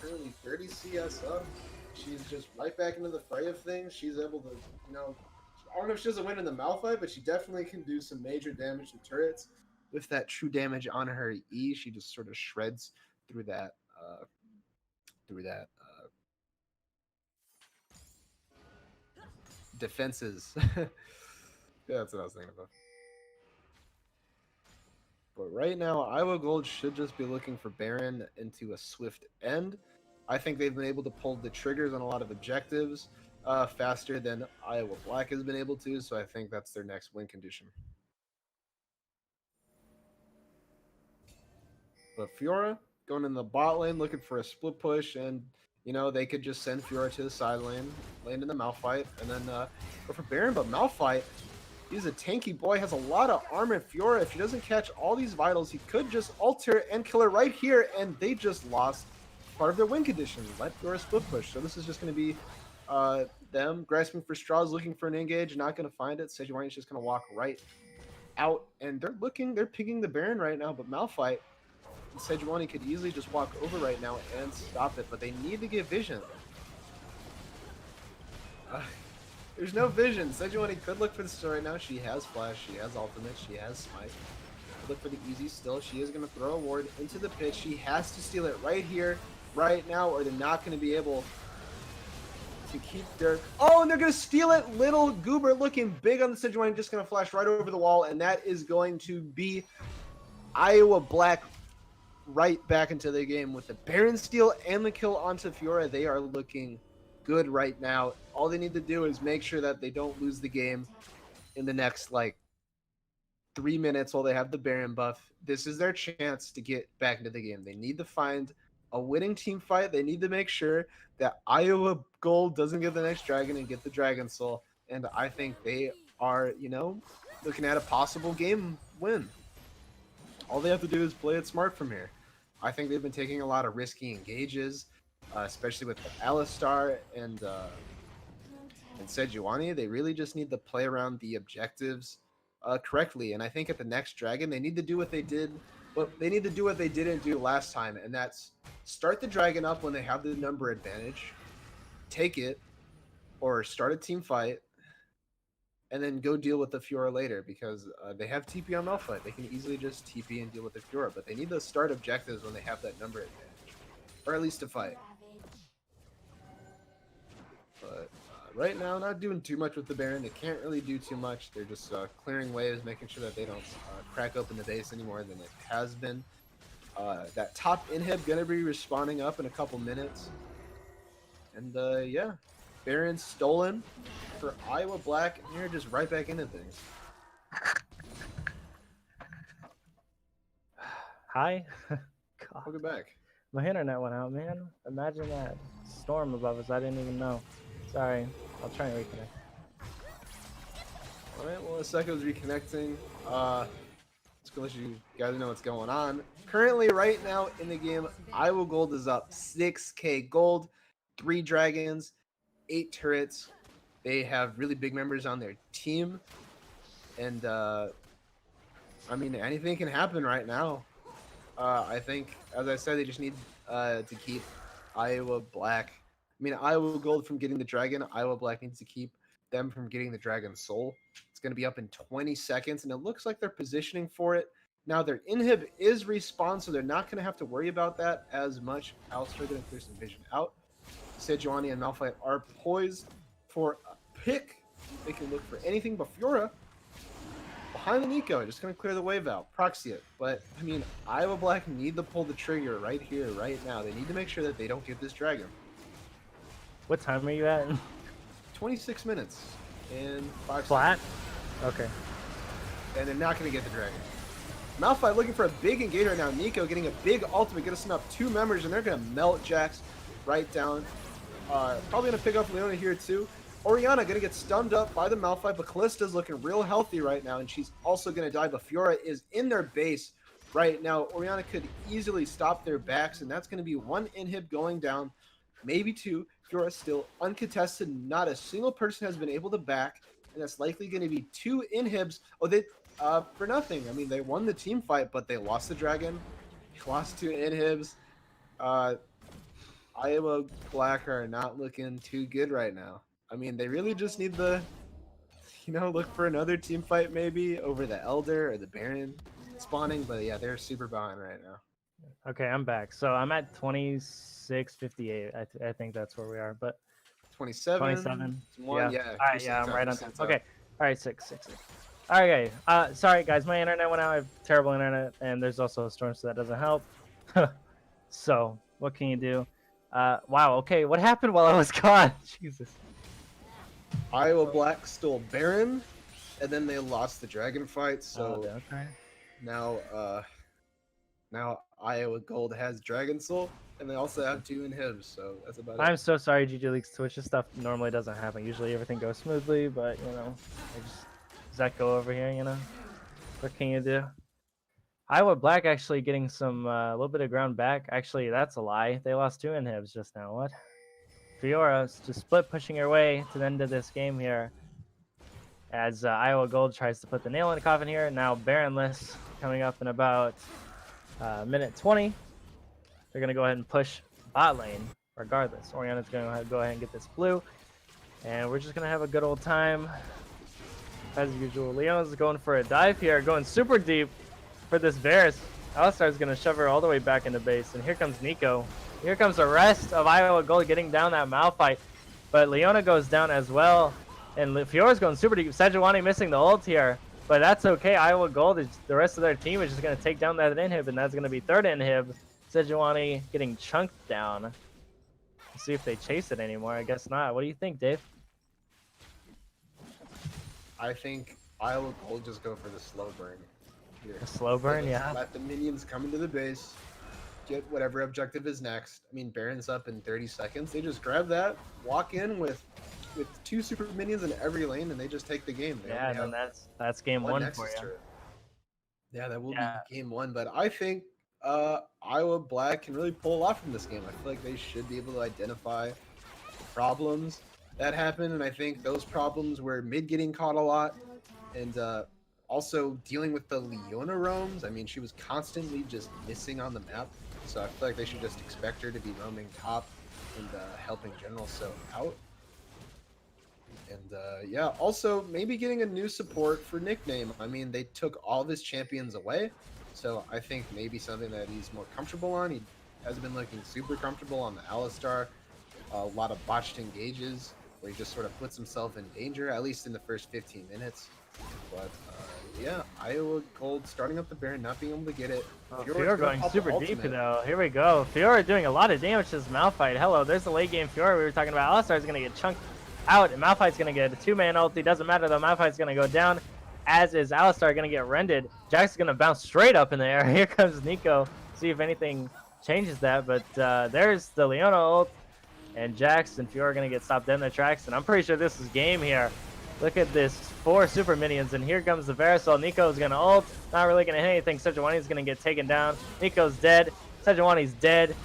Speaker 1: currently 30 CS up. She's just right back into the fray of things. She's able to, I don't know if she doesn't win in the Malphite, but she definitely can do some major damage to turrets. With that true damage on her E, she just sort of shreds through that, defenses. Yeah, that's what I was thinking about. But right now, Iowa Gold should just be looking for Baron into a swift end. I think they've been able to pull the triggers on a lot of objectives faster than Iowa Black has been able to, so I think that's their next win condition. But Fiora going in the bot lane looking for a split push, and they could just send Fiora to the side lane in the Malphite, and then go for Baron. But Malphite, he's a tanky boy, has a lot of armor. Fiora, if he doesn't catch all these vitals, he could just alter and kill her right here, and they just lost part of their win condition. Let Fiora split push. So this is just going to be them grasping for straws, looking for an engage, not going to find it. Sejuani's just going to walk right out, and they're picking the Baron right now, but Malphite, Sejuani could easily just walk over right now and stop it, but they need to get vision. There's no vision. Sejuani could look for the store right now. She has flash, she has ultimate, she has smite. Look for the easy still. She is going to throw a ward into the pit. She has to steal it right here, right now, or they're not going to be able to keep their... Oh, and they're going to steal it. Little Goober looking big on the Sejuani, just going to flash right over the wall, and that is going to be Iowa Black right back into the game with the Baron steal and the kill onto Fiora. They are looking good right now. All they need to do is make sure that they don't lose the game in the next 3 minutes while they have the Baron buff. This is their chance to get back into the game. They need to find a winning team fight. They need to make sure that Iowa Gold doesn't get the next dragon and get the Dragon Soul. And I think they are, looking at a possible game win. All they have to do is play it smart from here. I think they've been taking a lot of risky engages, especially with Alistar and Sejuani. They really just need to play around the objectives correctly. And I think at the next dragon, they need to do what they did, but they need to do what they didn't do last time, and that's start the dragon up when they have the number advantage, take it, or start a team fight, and then go deal with the Fiora later, because they have TP on Malphite. They can easily just TP and deal with the Fiora, but they need to start objectives when they have that number advantage, or at least a fight. But right now, not doing too much with the Baron. They can't really do too much. They're just clearing waves, making sure that they don't crack open the base any more than it has been. That top inhib gonna be respawning up in a couple minutes. And yeah, Baron stolen for Iowa Black, and you're just right back into things.
Speaker 2: Hi. God.
Speaker 1: Welcome back.
Speaker 2: My internet went out, man. Imagine that. Storm above us, I didn't even know. Sorry. I'll try and reconnect.
Speaker 1: Alright, well, Seko's reconnecting. Just gonna let you guys know what's going on. Currently, right now in the game, Iowa Gold is up 6k gold, 3 dragons, 8 turrets. They have really big members on their team. And, I mean, anything can happen right now. I think, as I said, they just need to keep Iowa Black. I mean, Iowa Gold from getting the dragon. Iowa Black needs to keep them from getting the dragon soul. It's going to be up in 20 seconds, and it looks like they're positioning for it. Now, their inhib is respawn, so they're not going to have to worry about that as much. Alistar going to clear some vision out. Sejuani and Malphite are poised for a pick. They can look for anything but Fiora. Behind the Nico, just going to clear the wave out, proxy it. But, I mean, Iowa Black need to pull the trigger right here, right now. They need to make sure that they don't get this dragon.
Speaker 2: What time are you at?
Speaker 1: 26 minutes and 5
Speaker 2: Flat?
Speaker 1: seconds.
Speaker 2: Okay.
Speaker 1: And they're not going to get the dragon. Malphite looking for a big engage right now. Nico getting a big ultimate, going to send up 2 members, and they're going to melt Jax right down. Probably going to pick up Leona here too. Orianna going to get stunned up by the Malphite, but Callista's looking real healthy right now, and she's also going to die, but Fiora is in their base right now. Orianna could easily stop their backs, and that's going to be 1 inhib going down, maybe 2. Fiora still uncontested. Not a single person has been able to back, and that's likely going to be 2 inhibs. Oh, they for nothing. I mean, they won the team fight, but they lost the dragon. They lost 2 inhibs. Iowa Black are not looking too good right now. I mean, they really just need the, look for another team fight maybe over the Elder or the Baron spawning. But yeah, they're super behind right now.
Speaker 2: Okay, I'm back. So I'm at 26:58. I think that's where we are. But
Speaker 1: 27.
Speaker 2: 1,
Speaker 1: yeah.
Speaker 2: All right, yeah, I'm right on time. Okay. All right, 6. All right, sorry guys, my internet went out. I have terrible internet, and there's also a storm, so that doesn't help. So what can you do? Wow. Okay, what happened while I was gone? Jesus.
Speaker 1: Iowa Black stole Baron, and then they lost the dragon fight. So
Speaker 2: okay.
Speaker 1: now Iowa Gold has Dragon Soul, and they also have 2 inhibs. So that's about it.
Speaker 2: I'm so sorry, GGLeagues Twitch. This stuff normally doesn't happen. Usually everything goes smoothly, but I just Zeko over here. What can you do? Iowa Black actually getting some a little bit of ground back. Actually, that's a lie. They lost 2 inhibs just now. What? Fiora's just split pushing her way to the end of this game here as Iowa Gold tries to put the nail in the coffin here. Now Baronless coming up in about minute 20. They're going to go ahead and push bot lane regardless. Orianna's going to go ahead and get this blue. And we're just going to have a good old time as usual. Leona's going for a dive here, going super deep for this Varus. Alistar's going to shove her all the way back into base. And here comes Nico. Here comes the rest of Iowa Gold getting down that Malphite. But Leona goes down as well. And Fiora's going super deep. Sejuani missing the ult here. But that's okay. Iowa Gold, the rest of their team is just going to take down that inhib. And that's going to be 3rd inhib. Sejuani getting chunked down. Let's see if they chase it anymore. I guess not. What do you think, Dave?
Speaker 1: I think Iowa Gold just go for the slow burn here.
Speaker 2: A slow burn, yeah.
Speaker 1: Let the minions come into the base. Get whatever objective is next. I mean, Baron's up in 30 seconds. They just grab that, walk in with 2 super minions in every lane, and they just take the game.
Speaker 2: Yeah, and then that's game 1 for you.
Speaker 1: Yeah, that will be game 1. But I think Iowa Black can really pull a lot from this game. I feel like they should be able to identify the problems that happen, and I think those problems were mid getting caught a lot, and also dealing with the Leona roams. I mean, she was constantly just missing on the map. So I feel like they should just expect her to be roaming top and helping General So out. And yeah, also maybe getting a new support for nickname. I mean, they took all of his champions away. So I think maybe something that he's more comfortable on. He has been looking super comfortable on the Alistar. A lot of botched engages where he just sort of puts himself in danger, at least in the first 15 minutes. But yeah, Iowa Gold starting up the Baron, not being able to get it.
Speaker 2: Fiora going super deep though. Here we go. Fiora doing a lot of damage to this Malphite. Hello, there's the late game Fiora we were talking about. Alistar's going to get chunked out, and Malphite's going to get a 2-man ulti. Doesn't matter though, Malphite's going to go down, as is Alistar going to get rended. Jack's going to bounce straight up in the air. Here comes Nico. See if anything changes that, but there's the Leona ult. And Jax and Fiora are going to get stopped dead in their tracks. And I'm pretty sure this is game here. Look at this, 4 super minions. And here comes the Verisol. Nico's going to ult. Not really going to hit anything. Sejuani's going to get taken down. Nico's dead. Sejuani's dead.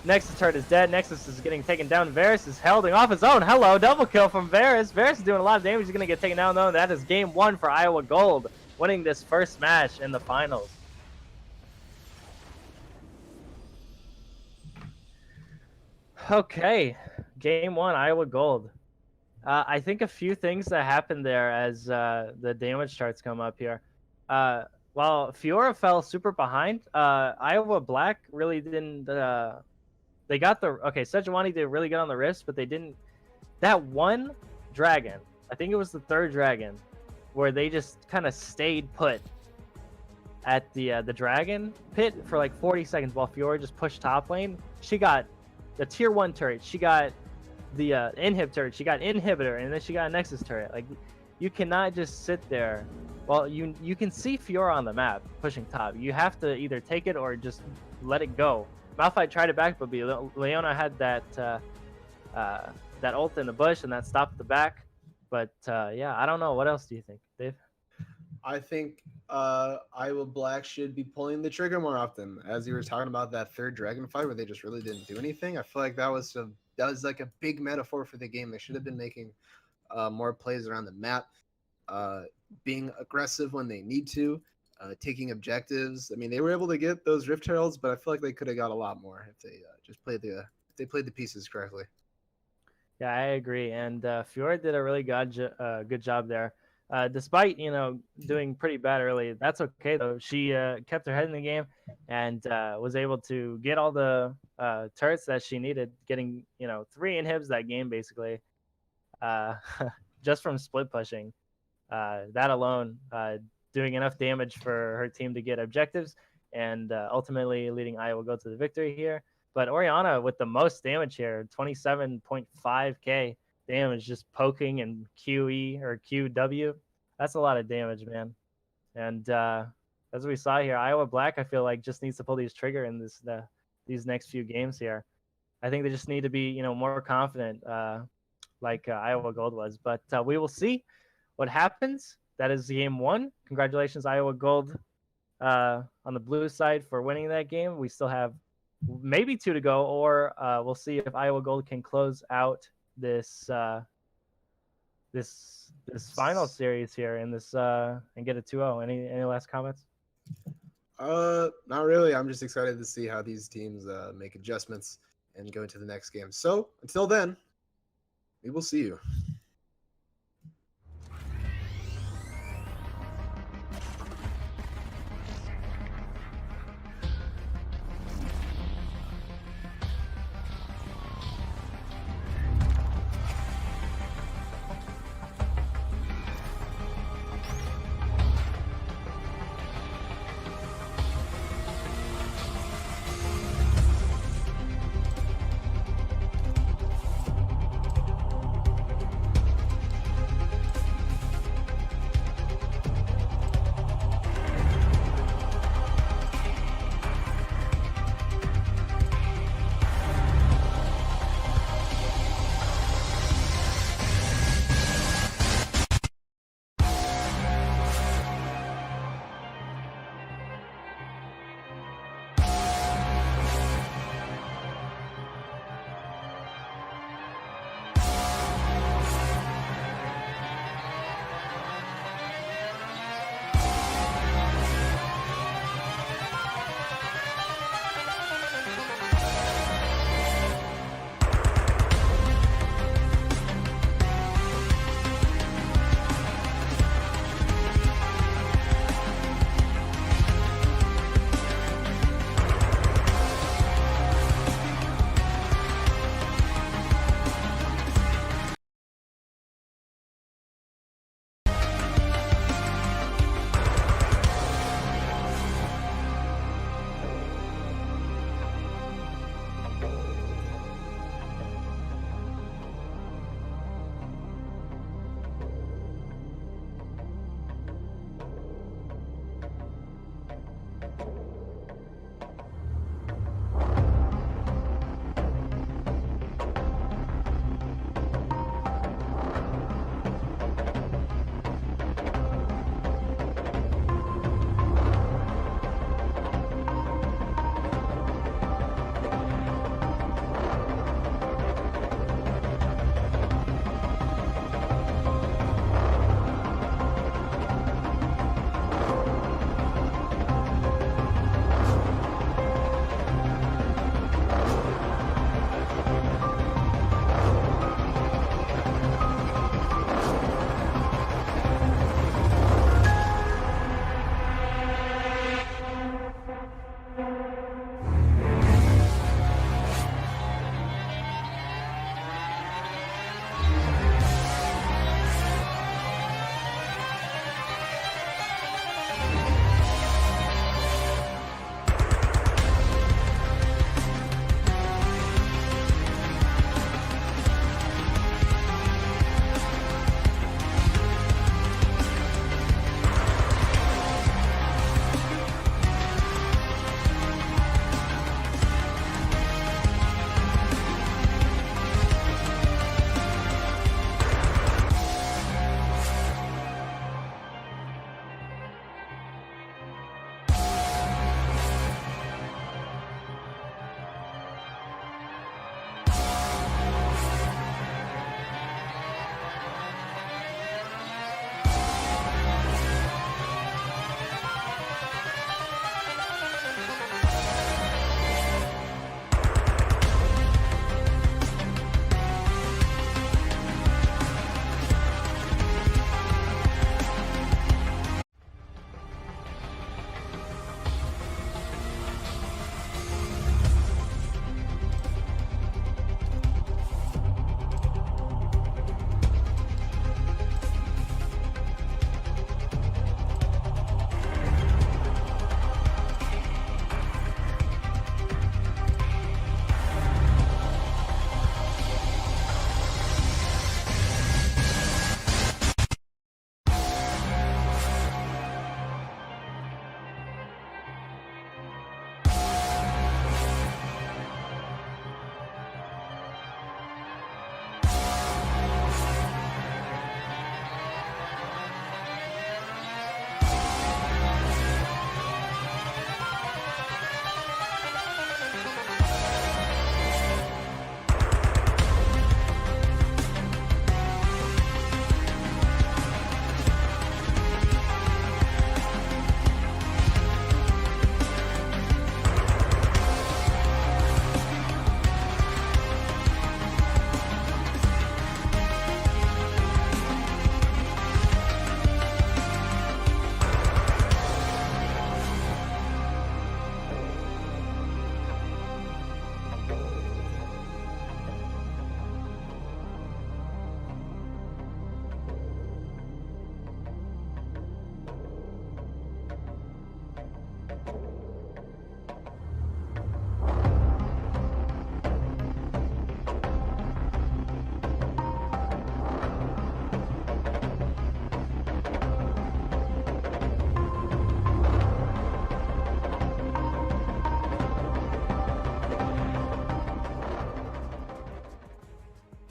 Speaker 2: Nexus turret is dead. Nexus is getting taken down. Varus is holding off his own. Hello, double kill from Varus. Varus is doing a lot of damage. He's going to get taken down, though. That is game 1 for Iowa Gold, winning this first match in the finals. Okay, game 1, Iowa Gold. I think a few things that happened there as the damage charts come up here. While Fiora fell super behind, Iowa Black really didn't. They got the Sejuani did really good on the Rift, but they didn't. That one dragon, I think it was the 3rd dragon, where they just kind of stayed put at the dragon pit for like 40 seconds while Fiora just pushed top lane. She got the tier 1 turret, she got the inhib turret, she got inhibitor, and then she got a nexus turret. Like, you cannot just sit there. Well, you can see Fiora on the map pushing top. You have to either take it or just let it go. Malphite tried it back, but Leona had that that ult in the bush and that stop at the back. But yeah, I don't know. What else do you think, Dave?
Speaker 1: I think Iowa Black should be pulling the trigger more often. As you were talking about that 3rd dragon fight where they just really didn't do anything, I feel like that was like a big metaphor for the game. They should have been making more plays around the map, being aggressive when they need to, taking objectives. I mean, they were able to get those Rift Heralds, but I feel like they could have got a lot more if they just played the pieces correctly.
Speaker 2: Yeah, I agree. And Fiora did a really good job there. Despite, doing pretty bad early, that's okay, though. She kept her head in the game and was able to get all the turrets that she needed, getting, 3 inhibs that game, basically, just from split pushing. That alone, doing enough damage for her team to get objectives and ultimately leading Iowa Gold to the victory here. But Orianna with the most damage here, 27.5k damage, just poking and QE or QW. That's a lot of damage, man. And as we saw here, Iowa Black, I feel like, just needs to pull these trigger in these next few games here. I think they just need to be, more confident, like Iowa Gold was. But we will see what happens. That is game 1. Congratulations, Iowa Gold, on the blue side for winning that game. We still have maybe 2 to go, or we'll see if Iowa Gold can close out this this final series here in this and get a 2-0. Any last comments?
Speaker 1: Not really. I'm just excited to see how these teams make adjustments and go into the next game. So until then, we will see you.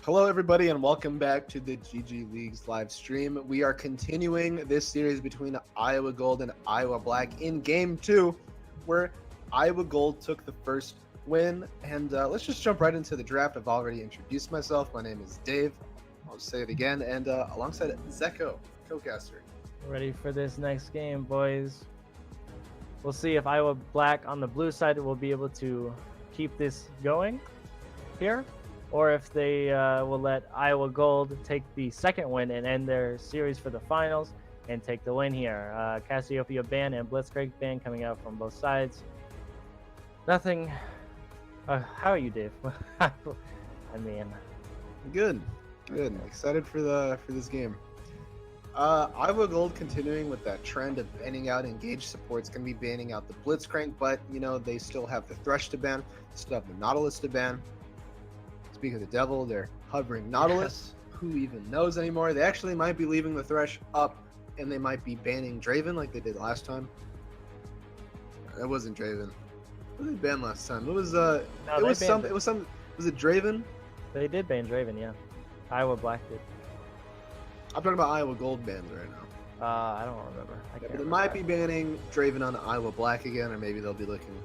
Speaker 1: Hello, everybody, and welcome back to the GG Leagues live stream. We are continuing this series between Iowa Gold and Iowa Black in Game 2, where Iowa Gold took the first win. And let's just jump right into the draft. I've already introduced myself. My name is Dave. I'll just say it again. And alongside Zeko, co-caster.
Speaker 2: Ready for this next game, boys. We'll see if Iowa Black on the blue side will be able to keep this going here, or if they will let Iowa Gold take the second win and end their series for the finals and take the win here. Cassiopeia ban and Blitzcrank ban coming out from both sides. Nothing. How are you, Dave? I mean,
Speaker 1: Good. Excited for this game. Iowa Gold continuing with that trend of banning out engaged supports, going to be banning out the Blitzcrank, but they still have the Thresh to ban, still have the Nautilus to ban. Speak of the devil, they're hovering Nautilus. Who even knows anymore? They actually might be leaving the Thresh up, and they might be banning Draven like they did last time. That wasn't Draven. What did they ban last time? It was was it Draven?
Speaker 2: They did ban Draven, yeah. Iowa Black did.
Speaker 1: I'm talking about Iowa Gold bans right now.
Speaker 2: I don't remember.
Speaker 1: They might be banning Draven on Iowa Black again, or maybe they'll be looking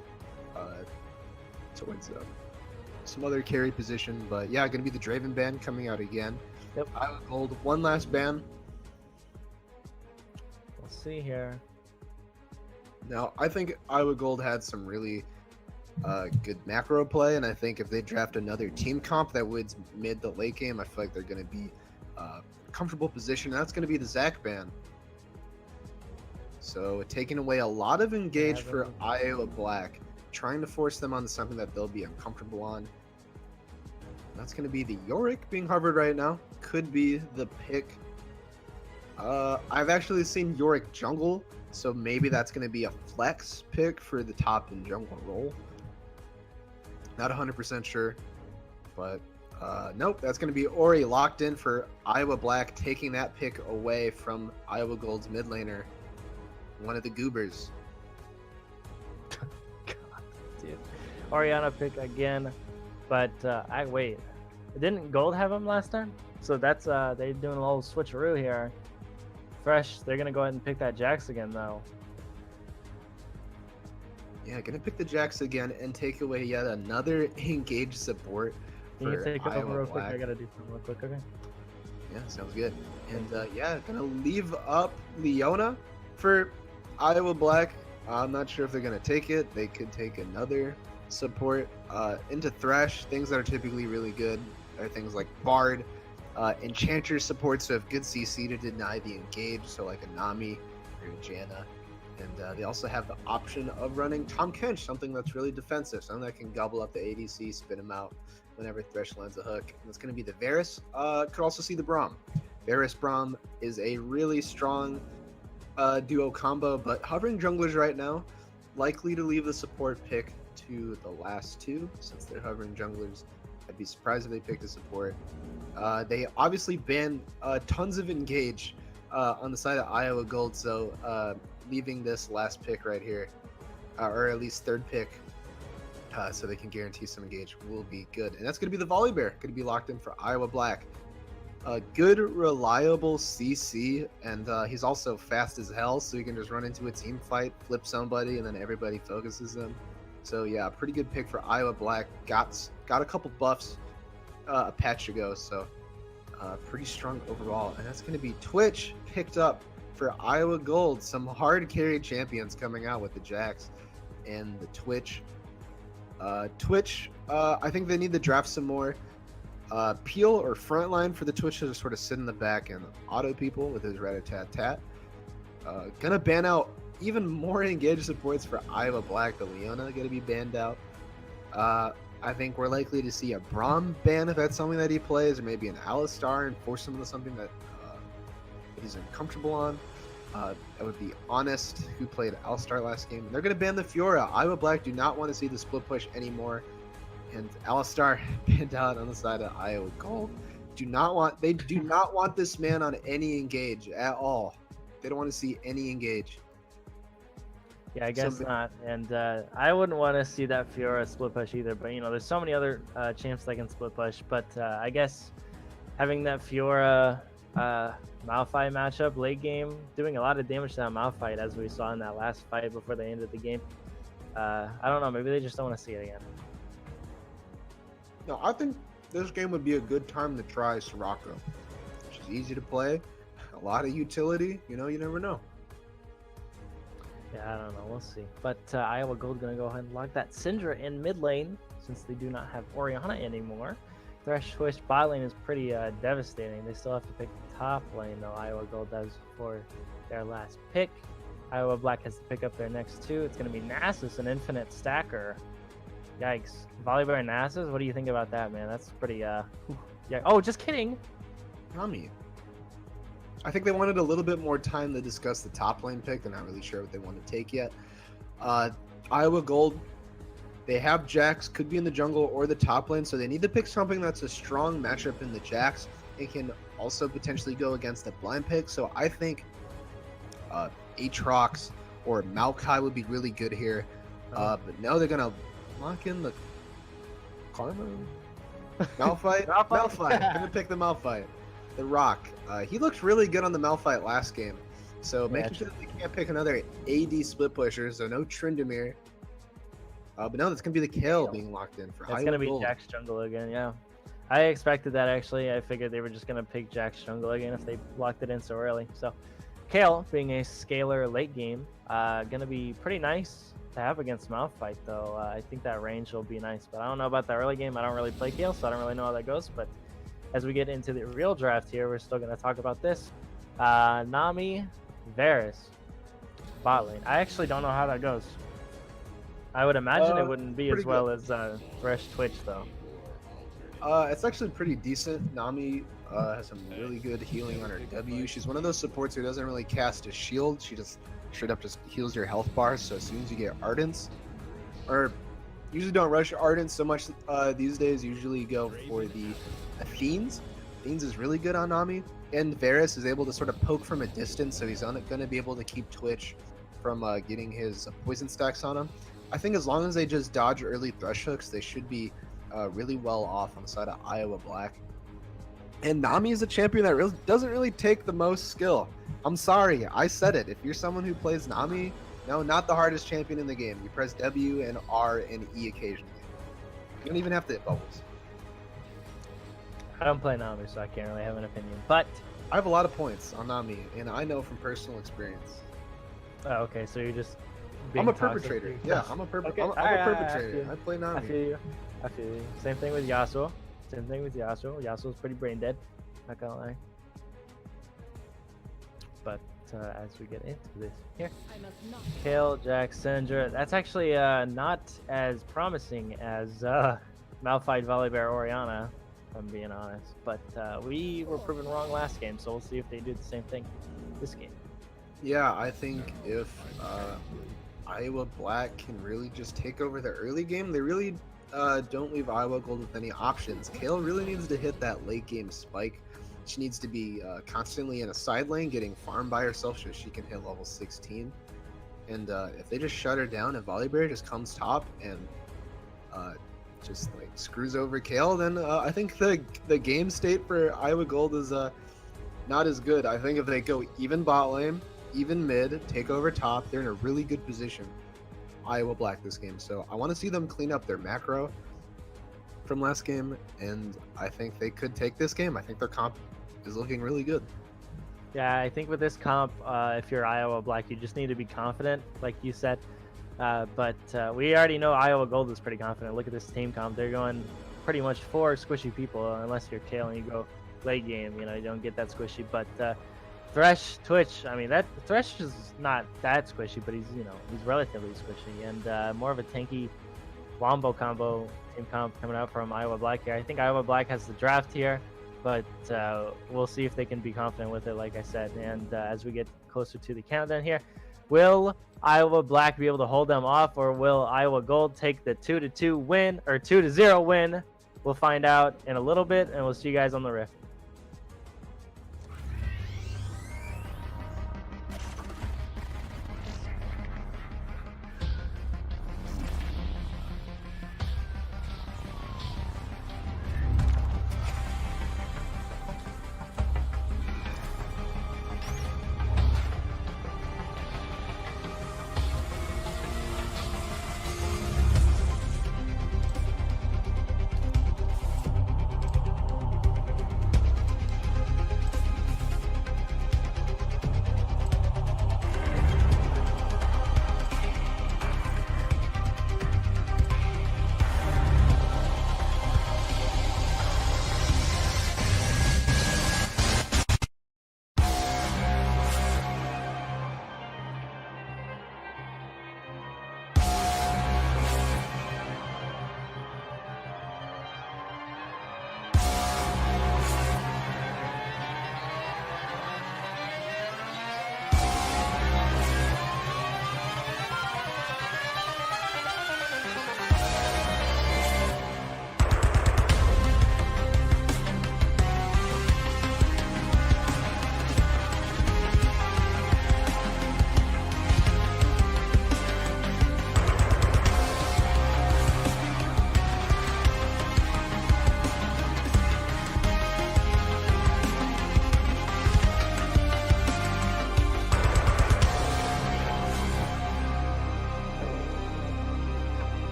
Speaker 1: towards some other carry position. But yeah, going to be the Draven ban coming out again.
Speaker 2: Yep.
Speaker 1: Iowa Gold, one last ban.
Speaker 2: We'll see here.
Speaker 1: Now, I think Iowa Gold had some really good macro play, and I think if they draft another team comp that wins mid to late game, I feel like they're going to be comfortable position. That's going to be the Zach ban. So taking away a lot of engage for Iowa Black, trying to force them onto something that they'll be uncomfortable on. That's going to be the Yorick being hovered right now. Could be the pick. I've actually seen Yorick jungle, so maybe that's going to be a flex pick for the top and jungle role. Not 100% sure, but nope, that's going to be Ori locked in for Iowa Black, taking that pick away from Iowa Gold's mid laner, one of the goobers.
Speaker 2: God, dude. Oriana pick again, but wait, didn't Gold have him last time? So that's they're doing a little switcheroo here. Fresh, they're gonna go ahead and pick that Jax again though.
Speaker 1: Yeah, gonna pick the Jax again and take away yet another engaged support.
Speaker 2: Can you take it
Speaker 1: Iowa
Speaker 2: over real quick?
Speaker 1: Black.
Speaker 2: I gotta do something real quick, okay?
Speaker 1: Yeah, sounds good. And yeah, gonna leave up Leona for Iowa Black. I'm not sure if they're gonna take it. They could take another support into Thresh. Things that are typically really good are things like Bard, Enchanter support, so have good CC to deny the engage, so like a Nami or a Janna. And they also have the option of running Tom Kench, something that's really defensive, something that can gobble up the ADC, spit him out whenever Thresh lands a hook. And it's going to be the Varus. Could also see the Braum. Varus Braum is a really strong duo combo, but hovering junglers right now, likely to leave the support pick to the last two, since they're hovering junglers. I'd be surprised if they picked a support. They obviously banned tons of engage on the side of Iowa Gold, so leaving this last pick right here, or at least third pick, so they can guarantee some engage will be good. And that's going to be the Volley Bear, going to be locked in for Iowa Black. Good, reliable CC, and he's also fast as hell, so you can just run into a team fight, flip somebody, and then everybody focuses them. So yeah, pretty good pick for Iowa Black. Got a couple buffs a patch ago, so pretty strong overall. And that's going to be Twitch picked up for Iowa Gold. Some hard carry champions coming out with the Jax and the Twitch. I think they need to draft some more Peel or Frontline for the Twitch to sort of sit in the back and auto people with his rat-a-tat-tat. Gonna ban out even more engaged supports for Iowa Black. The Leona gonna be banned out. I think we're likely to see a Braum ban if that's something that he plays, or maybe an Alistar and force him into something that he's uncomfortable on. That would be Honest, who played Alistar last game. And they're going to ban the Fiora. Iowa Black do not want to see the split push anymore. And Alistar banned out on the side of Iowa Gold. They do not want this man on any engage at all. They don't want to see any engage.
Speaker 2: Yeah, I guess
Speaker 1: So
Speaker 2: not. And I wouldn't want to see that Fiora split push either. But there's so many other champs that can split push. But I guess having that Fiora Malphite matchup late game, doing a lot of damage to that Malphite, as we saw in that last fight before they ended the game. I don't know. Maybe they just don't want to see it again.
Speaker 1: no, I think this game would be a good time to try Soraka. She's easy to play, a lot of utility. You never know.
Speaker 2: Yeah, I don't know. We'll see. But Iowa Gold going to go ahead and lock that Syndra in mid lane since they do not have Orianna anymore. Thresh Twitch bot lane is pretty devastating. They still have to pick the top lane, though Iowa Gold does for their last pick. Iowa Black has to pick up their next two. It's going to be Nasus, an infinite stacker. Yikes. Volibear and Nasus, what do you think about that, man? That's pretty, yeah. Oh, just kidding.
Speaker 1: Nami. I think they wanted a little bit more time to discuss the top lane pick. They're not really sure what they want to take yet. Iowa Gold, they have Jax, could be in the jungle or the top lane, so they need to pick something that's a strong matchup in the Jax. It can also potentially go against a blind pick, so I think Aatrox or Maokai would be really good here. But now they're going to lock in the Karma? Malphite? Malphite. I'm going to pick the Malphite. The Rock. He looks really good on the Malphite last game. So making sure that they can't pick another AD split pusher, so no Tryndamere. But no, that's going to be the Kale being locked in for Iowa.
Speaker 2: It's going to be
Speaker 1: Gold.
Speaker 2: Jax jungle again, yeah. I expected that, actually. I figured they were just going to pick Jax jungle again if they locked it in so early. So Kale, being a scalar late game, going to be pretty nice to have against Malphite, though. I think that range will be nice. But I don't know about the early game. I don't really play Kale, so I don't really know how that goes. But as we get into the real draft here, we're still going to talk about this. Nami, Varus, bot lane. I actually don't know how that goes. I would imagine it wouldn't be as well as Thresh Twitch, though.
Speaker 1: It's actually pretty decent. Nami has some really good healing on her W. She's one of those supports who doesn't really cast a shield. She just straight up just heals your health bars. So as soon as you get Ardents, or usually don't rush Ardents so much these days, usually go for the Athenes. Athenes is really good on Nami. And Varus is able to sort of poke from a distance, so he's going to be able to keep Twitch from getting his poison stacks on him. I think as long as they just dodge early Thresh hooks, they should be really well off on the side of Iowa Black. And Nami is a champion that really doesn't really take the most skill. I'm sorry, I said it. If you're someone who plays Nami, no, not the hardest champion in the game. You press W and R and E occasionally. You don't even have to hit bubbles.
Speaker 2: I don't play Nami, so I can't really have an opinion. But
Speaker 1: I have a lot of points on Nami, and I know from personal experience.
Speaker 2: Oh, okay, so you're just
Speaker 1: I'm a perpetrator. Yeah, I'm a perpetrator. I play Nami.
Speaker 2: I feel you. Same thing with Yasuo. Yasuo's pretty brain dead. Not gonna lie. But as we get into this here, Kale, Jax, Syndra. That's actually not as promising as Malphite, Volibear, Orianna, if I'm being honest. But we were proven wrong last game, so we'll see if they do the same thing this game.
Speaker 1: Yeah, I think if Iowa Black can really just take over the early game, they really don't leave Iowa Gold with any options. Kale really needs to hit that late game spike. She needs to be constantly in a side lane getting farmed by herself so she can hit level 16. And if they just shut her down and Volibear just comes top and just like screws over Kale, then I think the game state for Iowa Gold is not as good. I think if they go even bot lane, even mid, take over top, they're in a really good position. Iowa Black this game, so I want to see them clean up their macro from last game, and I think they could take this game. I think their comp is looking really good.
Speaker 2: Yeah, I think with this comp, if you're Iowa Black, you just need to be confident, like you said. But we already know Iowa Gold is pretty confident. Look at this team comp; they're going pretty much for squishy people, unless you're Kale and you go late game. You don't get that squishy, but. Thresh, Twitch, I mean, that Thresh is not that squishy, but he's relatively squishy, and more of a tanky wombo combo team comp coming out from Iowa Black here. I think Iowa Black has the draft here, but we'll see if they can be confident with it, like I said. And as we get closer to the countdown here, will Iowa Black be able to hold them off, or will Iowa Gold take the 2-2 win, or 2-0 win? We'll find out in a little bit, and we'll see you guys on the Rift.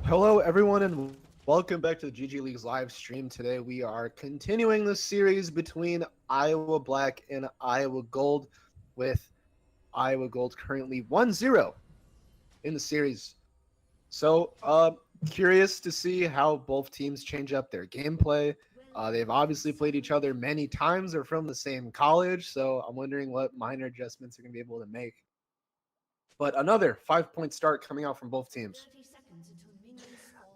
Speaker 1: Hello, everyone, and welcome back to the GG Leagues live stream. Today, we are continuing the series between Iowa Black and Iowa Gold, with Iowa Gold currently 1-0 in the series. So, curious to see how both teams change up their gameplay. They've obviously played each other many times. They're from the same college, so I'm wondering what minor adjustments they're going to be able to make. But another 5-point start coming out from both teams.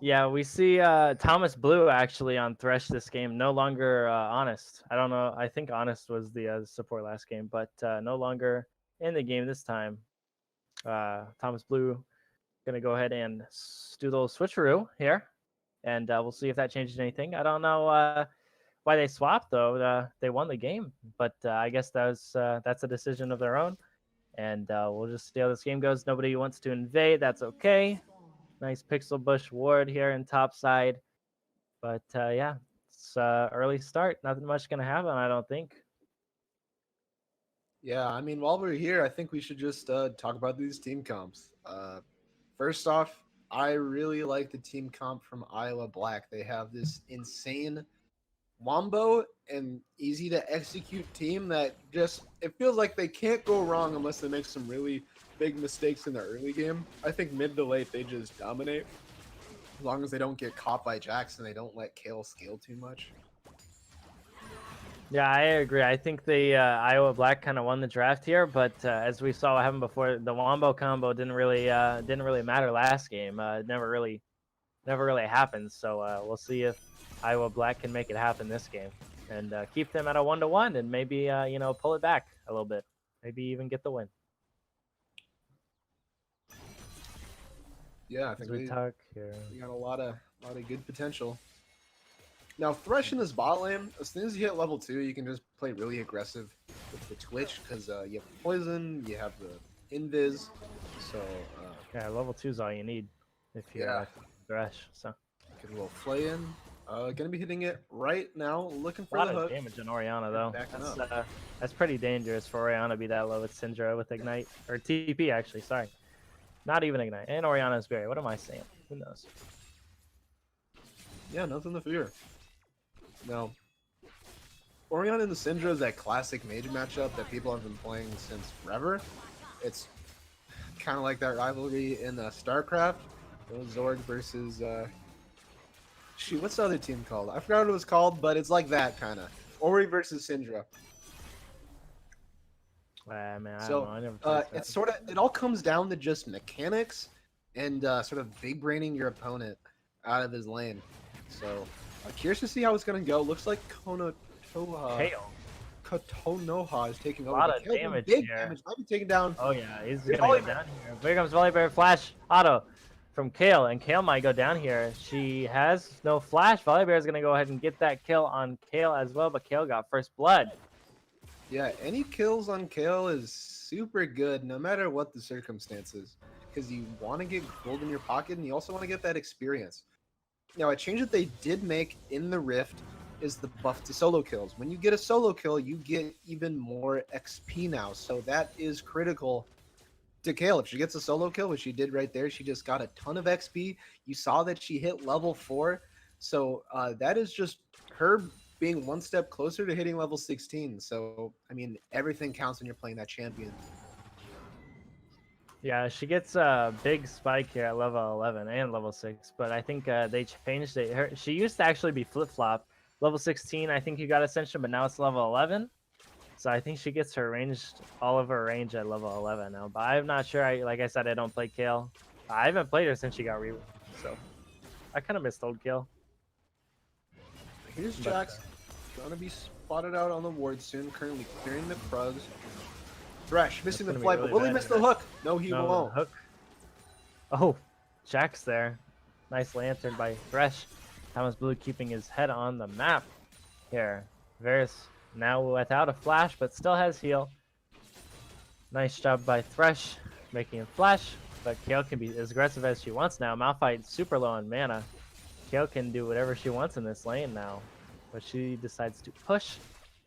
Speaker 2: Yeah, we see Thomas Blue actually on Thresh this game. No longer Honest. I don't know. I think Honest was the support last game, but no longer in the game this time. Thomas Blue going to go ahead and do the little switcheroo here, and we'll see if that changes anything. I don't know why they swapped, though. They won the game, but I guess that's a decision of their own, and we'll just see how this game goes. Nobody wants to invade. That's okay. Nice pixel bush ward here in top side. But yeah, it's early start. Nothing much going to happen, I don't think.
Speaker 1: Yeah, I mean, while we're here, I think we should just talk about these team comps. First off, I really like the team comp from Iowa Black. They have this insane wombo and easy to execute team that just, it feels like they can't go wrong unless they make some really big mistakes in the early game. I think mid to late they just dominate. As long as they don't get caught by Jackson, they don't let Kale scale too much.
Speaker 2: Yeah, I agree. I think the Iowa Black kind of won the draft here, but as we saw what happened before, the wombo combo didn't really matter last game. It never really happened. So we'll see if Iowa Black can make it happen this game and keep them at a 1-1 and maybe pull it back a little bit, maybe even get the win.
Speaker 1: Yeah, I think
Speaker 2: we talk here.
Speaker 1: We got a lot of good potential. Now, Thresh in this bot lane, as soon as you hit level 2, you can just play really aggressive with the Twitch because you have poison, you have the invis. So
Speaker 2: yeah, level 2 is all you need if you're Thresh. So
Speaker 1: get a little flay in. Gonna be hitting it right now, looking for
Speaker 2: a lot
Speaker 1: the
Speaker 2: of
Speaker 1: hook.
Speaker 2: Damage on Orianna though. That's pretty dangerous for Orianna to be that low with Syndra with Ignite or TP actually. Sorry, not even Ignite and Orianna's Berry. What am I saying? Who knows?
Speaker 1: Yeah, nothing to fear. Now, Orianna and the Syndra is that classic mage matchup that people have been playing since forever. It's kind of like that rivalry in StarCraft. It was Zorg versus shoot, what's the other team called? I forgot what it was called, but it's like that kind of. Ori versus Syndra.
Speaker 2: Man, I
Speaker 1: so
Speaker 2: don't know. I never played that.
Speaker 1: It's it all comes down to just mechanics and sort of big braining your opponent out of his lane. So curious to see how it's gonna go. Looks like Konoha is taking over.
Speaker 2: A lot of damage
Speaker 1: big
Speaker 2: here.
Speaker 1: damage. Might be taken down.
Speaker 2: Oh yeah, he's gonna go down here. Here comes Volibear flash auto from Kale, and Kale might go down here. She has no flash. Volibear is gonna go ahead and get that kill on Kale as well, but Kale got first blood.
Speaker 1: Yeah, any kills on Kale is super good, no matter what the circumstances, because you want to get gold in your pocket, and you also want to get that experience. Now, a change that they did make in the Rift is the buff to solo kills. When you get a solo kill, you get even more XP now, so that is critical to Kale. If she gets a solo kill, which she did right there, she just got a ton of XP. You saw that she hit level 4, so that is just her being one step closer to hitting level 16. So, I mean, everything counts when you're playing that champion.
Speaker 2: Yeah, she gets a big spike here at level 11 and level 6, but I think they changed it. She used to actually be flip-flop. Level 16, I think you got Ascension, but now it's level 11. So I think she gets her all of her range at level 11 now. But I'm not sure. Like I said, I don't play Kale. I haven't played her since she got re. So I kind of missed old Kale.
Speaker 1: Here's Jax. Gonna be spotted out on the ward soon. Currently clearing the Krugs. Thresh missing the flight, but will he miss the hook? No, he won't.
Speaker 2: Hook. Oh, Jax there. Nice lantern by Thresh. Thomas Blue keeping his head on the map here. Varus now without a flash, but still has heal. Nice job by Thresh, making him flash, but Kale can be as aggressive as she wants now. Malphite's super low on mana. Kale can do whatever she wants in this lane now, but she decides to push.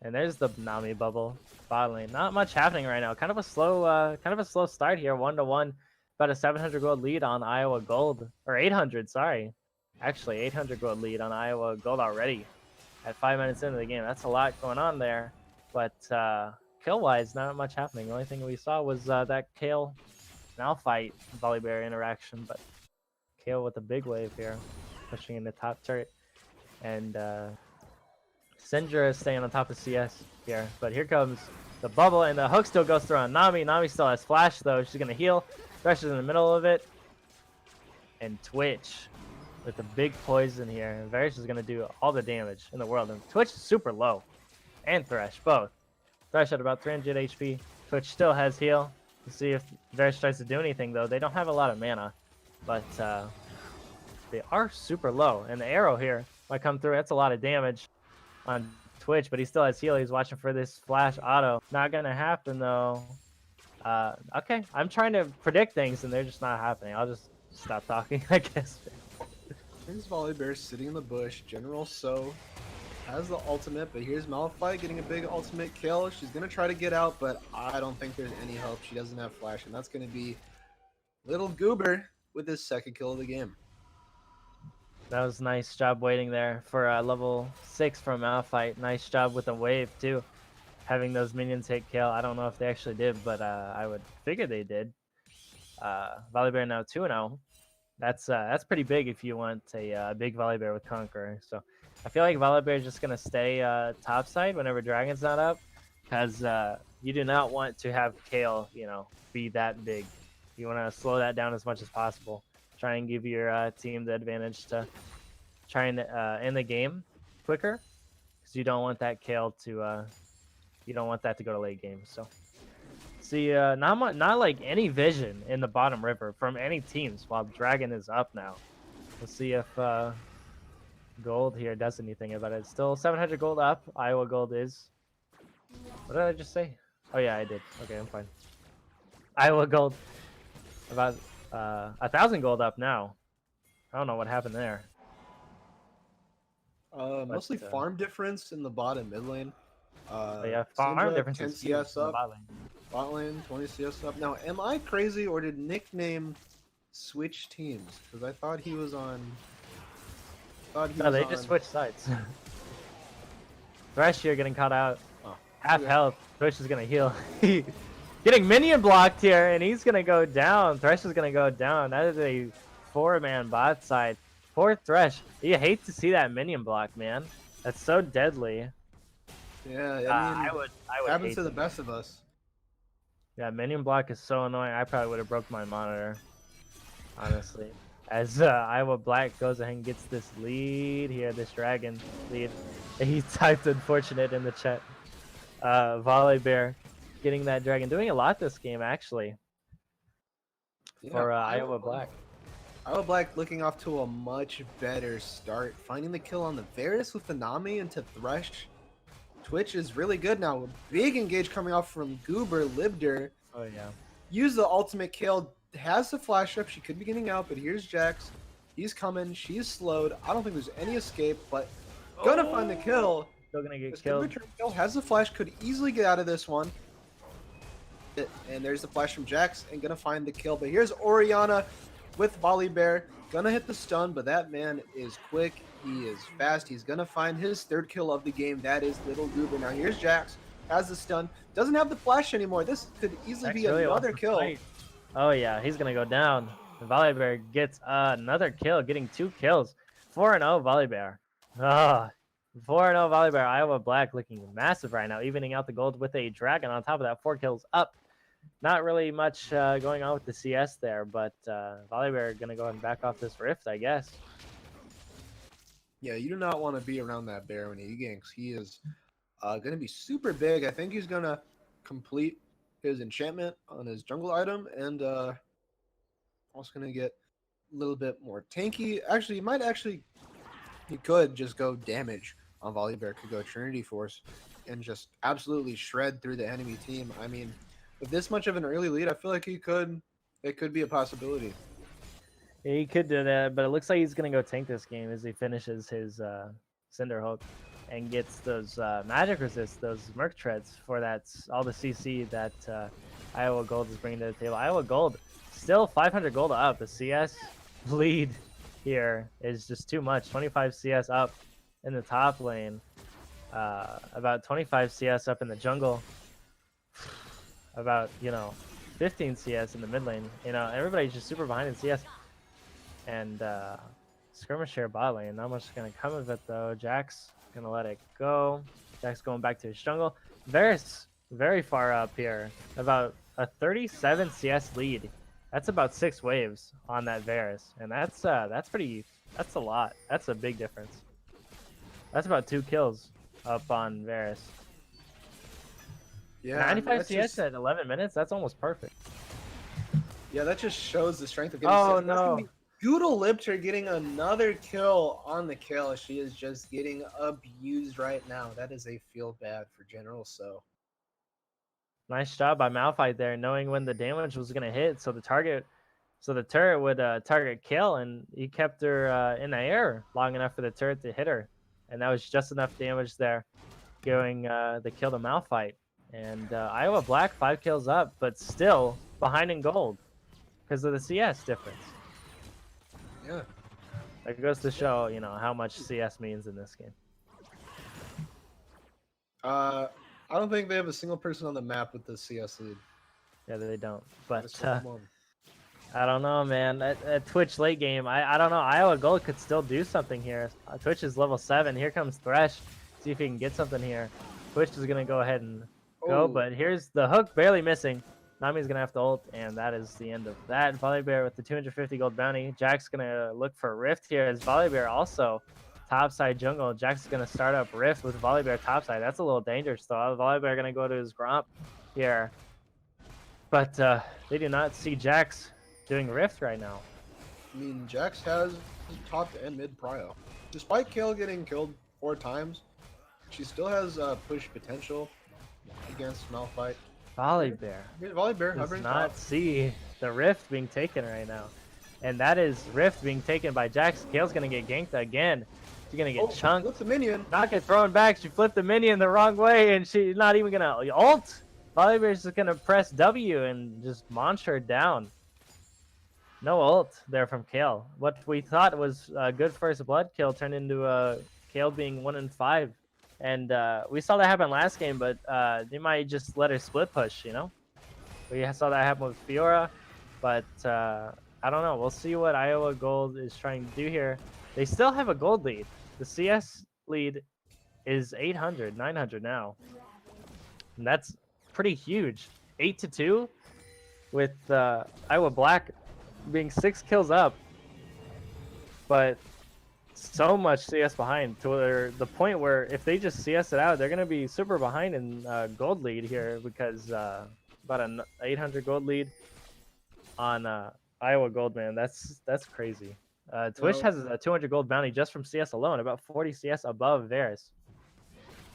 Speaker 2: And there's the Nami bubble bot lane. Not much happening right now. Kind of a slow start here, 1-1. about a 700 gold lead on Iowa Gold, or 800, sorry. Actually, 800 gold lead on Iowa Gold already at 5 minutes into the game. That's a lot going on there. But kill-wise, not much happening. The only thing we saw was that Kale Malphite Volibear interaction, but Kale with a big wave here, pushing in the top turret. And Syndra is staying on top of CS here. But here comes the bubble, and the hook still goes through on Nami. Nami still has flash, though. She's going to heal. Thresh is in the middle of it. And Twitch with the big poison here. Varus is going to do all the damage in the world. And Twitch is super low. And Thresh, both. Thresh at about 300 HP. Twitch still has heal. We'll see if Varus tries to do anything, though. They don't have a lot of mana. But they are super low. And the arrow here might come through. That's a lot of damage on Twitch, but he still has heal. He's watching for this flash auto. Not going to happen, though. Okay, I'm trying to predict things, and they're just not happening. I'll just stop talking, I guess.
Speaker 1: Here's Volibear sitting in the bush. General So has the ultimate, but here's Malphite getting a big ultimate kill. She's going to try to get out, but I don't think there's any help. She doesn't have flash, and that's going to be Little Goober with his second kill of the game.
Speaker 2: That was a nice job waiting there for level 6 from Malphite. Nice job with a wave, too. Having those minions hit kill. I don't know if they actually did, but I would figure they did. Volibear now 2-0. That's pretty big if you want a big Volibear with Conqueror. So I feel like Volibear is just going to stay topside whenever Dragon's not up, because you do not want to have Kale, be that big. You want to slow that down as much as possible. Try and give your team the advantage to try and end the game quicker, because you don't want that Kale to you don't want that to go to late game. So see, not like any vision in the bottom river from any teams while Dragon is up now. We'll see if Gold here does anything about it. Still 700 gold up. Iowa Gold is. What did I just say? Oh yeah, I did. Okay, I'm fine. Iowa Gold about 1,000 gold up now. I don't know what happened there.
Speaker 1: Mostly farm difference in the bottom mid lane.
Speaker 2: Yeah, farm difference
Speaker 1: 10
Speaker 2: is
Speaker 1: CS up.
Speaker 2: bot lane.
Speaker 1: Bot lane 20 CS up. Now, am I crazy or did Nickname switch teams? Because I thought he was on.
Speaker 2: No, they just switched sides. Thresh here getting caught out.
Speaker 1: Oh,
Speaker 2: Half health. Thresh is gonna heal. Getting minion blocked here, and he's gonna go down. Thresh is gonna go down. That is a 4-man bot side. Poor Thresh. You hate to see that minion block, man. That's so deadly.
Speaker 1: Yeah,
Speaker 2: I would
Speaker 1: happens
Speaker 2: hate
Speaker 1: to the
Speaker 2: that.
Speaker 1: best of us.
Speaker 2: Yeah, minion block is so annoying. I probably would have broke my monitor, honestly. As Iowa Black goes ahead and gets this lead here, this Dragon lead. He typed unfortunate in the chat. Volibear getting that Dragon. Doing a lot this game, actually, for Iowa Black.
Speaker 1: Iowa Black looking off to a much better start. Finding the kill on the Varus with the Nami into Thresh. Twitch is really good now. Big engage coming off from Goober. Libder.
Speaker 2: Oh, yeah.
Speaker 1: Use the ultimate kill. Has the flash up. She could be getting out, but here's Jax. He's coming. She's slowed. I don't think there's any escape, but gonna find the kill.
Speaker 2: Still gonna get
Speaker 1: This
Speaker 2: killed.
Speaker 1: kill has the flash. Could easily get out of this one. And there's the flash from Jax and gonna find the kill. But here's Orianna with Volibear. Gonna hit the stun, but that man is quick. He is fast. He's gonna find his third kill of the game. That is Little Goober. Now here's Jax. Has the stun. Doesn't have the flash anymore. This could easily be another kill.
Speaker 2: Oh yeah, he's gonna go down. Volibear gets another kill, getting 2 kills. 4-0 Volibear. 4-0 Volibear. Iowa Black looking massive right now, evening out the gold with a Dragon on top of that. 4 kills up. Not really much going on with the CS there, but Volibear gonna go ahead and back off this rift, I guess.
Speaker 1: Yeah, you do not want to be around that bear when he ganks. He is going to be super big. I think he's going to complete his enchantment on his jungle item and also going to get a little bit more tanky. Actually, he could just go damage on Volibear. Could go Trinity Force and just absolutely shred through the enemy team. I mean, with this much of an early lead, I feel like it could be a possibility.
Speaker 2: He could do that, but it looks like he's gonna go tank this game as he finishes his Cinder Hulk. and gets those magic resist, those Merc treads for that all the CC that Iowa Gold is bringing to the table. Iowa Gold still 500 gold up. The CS lead here is just too much. 25 CS up in the top lane, about 25 CS up in the jungle, about 15 CS in the mid lane. Everybody's just super behind in CS, and skirmish here bot lane. Not much gonna come of it though. Jack's gonna let it go. Jack's going back to his jungle. Varus very far up here, about a 37 CS lead. That's about 6 waves on that Varus, and that's a lot. That's a big difference. That's about 2 kills up on Varus.
Speaker 1: Yeah,
Speaker 2: 95 CS at 11 minutes. That's almost perfect.
Speaker 1: Yeah, that just shows the strength of getting
Speaker 2: Oh
Speaker 1: CS.
Speaker 2: no!
Speaker 1: Goodle Lipter getting another kill on the kill. She is just getting abused right now. That is a feel bad for General So.
Speaker 2: Nice job by Malphite there, knowing when the damage was gonna hit, so the turret would target kill, and he kept her in the air long enough for the turret to hit her, and that was just enough damage there, going the kill to Malphite. And Iowa Black 5 kills up, but still behind in gold because of the CS difference.
Speaker 1: Yeah,
Speaker 2: that goes to show how much CS means in this game.
Speaker 1: I don't think they have a single person on the map with the CS lead.
Speaker 2: Yeah, they don't. But
Speaker 1: Come
Speaker 2: I don't know, man. At Twitch late game, I don't know. Iowa Gold could still do something here. Twitch is level 7. Here comes Thresh. See if he can get something here. Twitch is going to go ahead and go, but here's the hook barely missing. Nami's going to have to ult, and that is the end of that. Volibear with the 250 gold bounty. Jack's going to look for a Rift here as Volibear also topside jungle. Jack's going to start up Rift with Volibear topside. That's a little dangerous, though. Volibear going to go to his Gromp here. But they do not see Jax doing Rift right now.
Speaker 1: I mean, Jax has top and mid prio. Despite Kale getting killed 4 times, she still has push potential against Malphite.
Speaker 2: Volibear
Speaker 1: does
Speaker 2: not see the Rift being taken right now. And that is Rift being taken by Jax. Kale's going to get ganked again. She's going to get chunked.
Speaker 1: Flip the minion.
Speaker 2: Not get thrown back. She flipped the minion the wrong way, and she's not even going to ult. Volibear's just going to press W and just monster her down. No ult there from Kale. What we thought was a good first blood kill turned into Kale being 1 in 5. And we saw that happen last game, but they might just let her split push, We saw that happen with Fiora, but I don't know. We'll see what Iowa Gold is trying to do here. They still have a gold lead. The CS lead is 800, 900 now. And that's pretty huge. 8-2 with Iowa Black being 6 kills up. But so much CS behind to where the point where if they just CS it out, they're going to be super behind in gold lead here because about an 800 gold lead on Iowa Gold, man. That's crazy. Twitch has a 200 gold bounty just from CS alone, about 40 CS above Varus.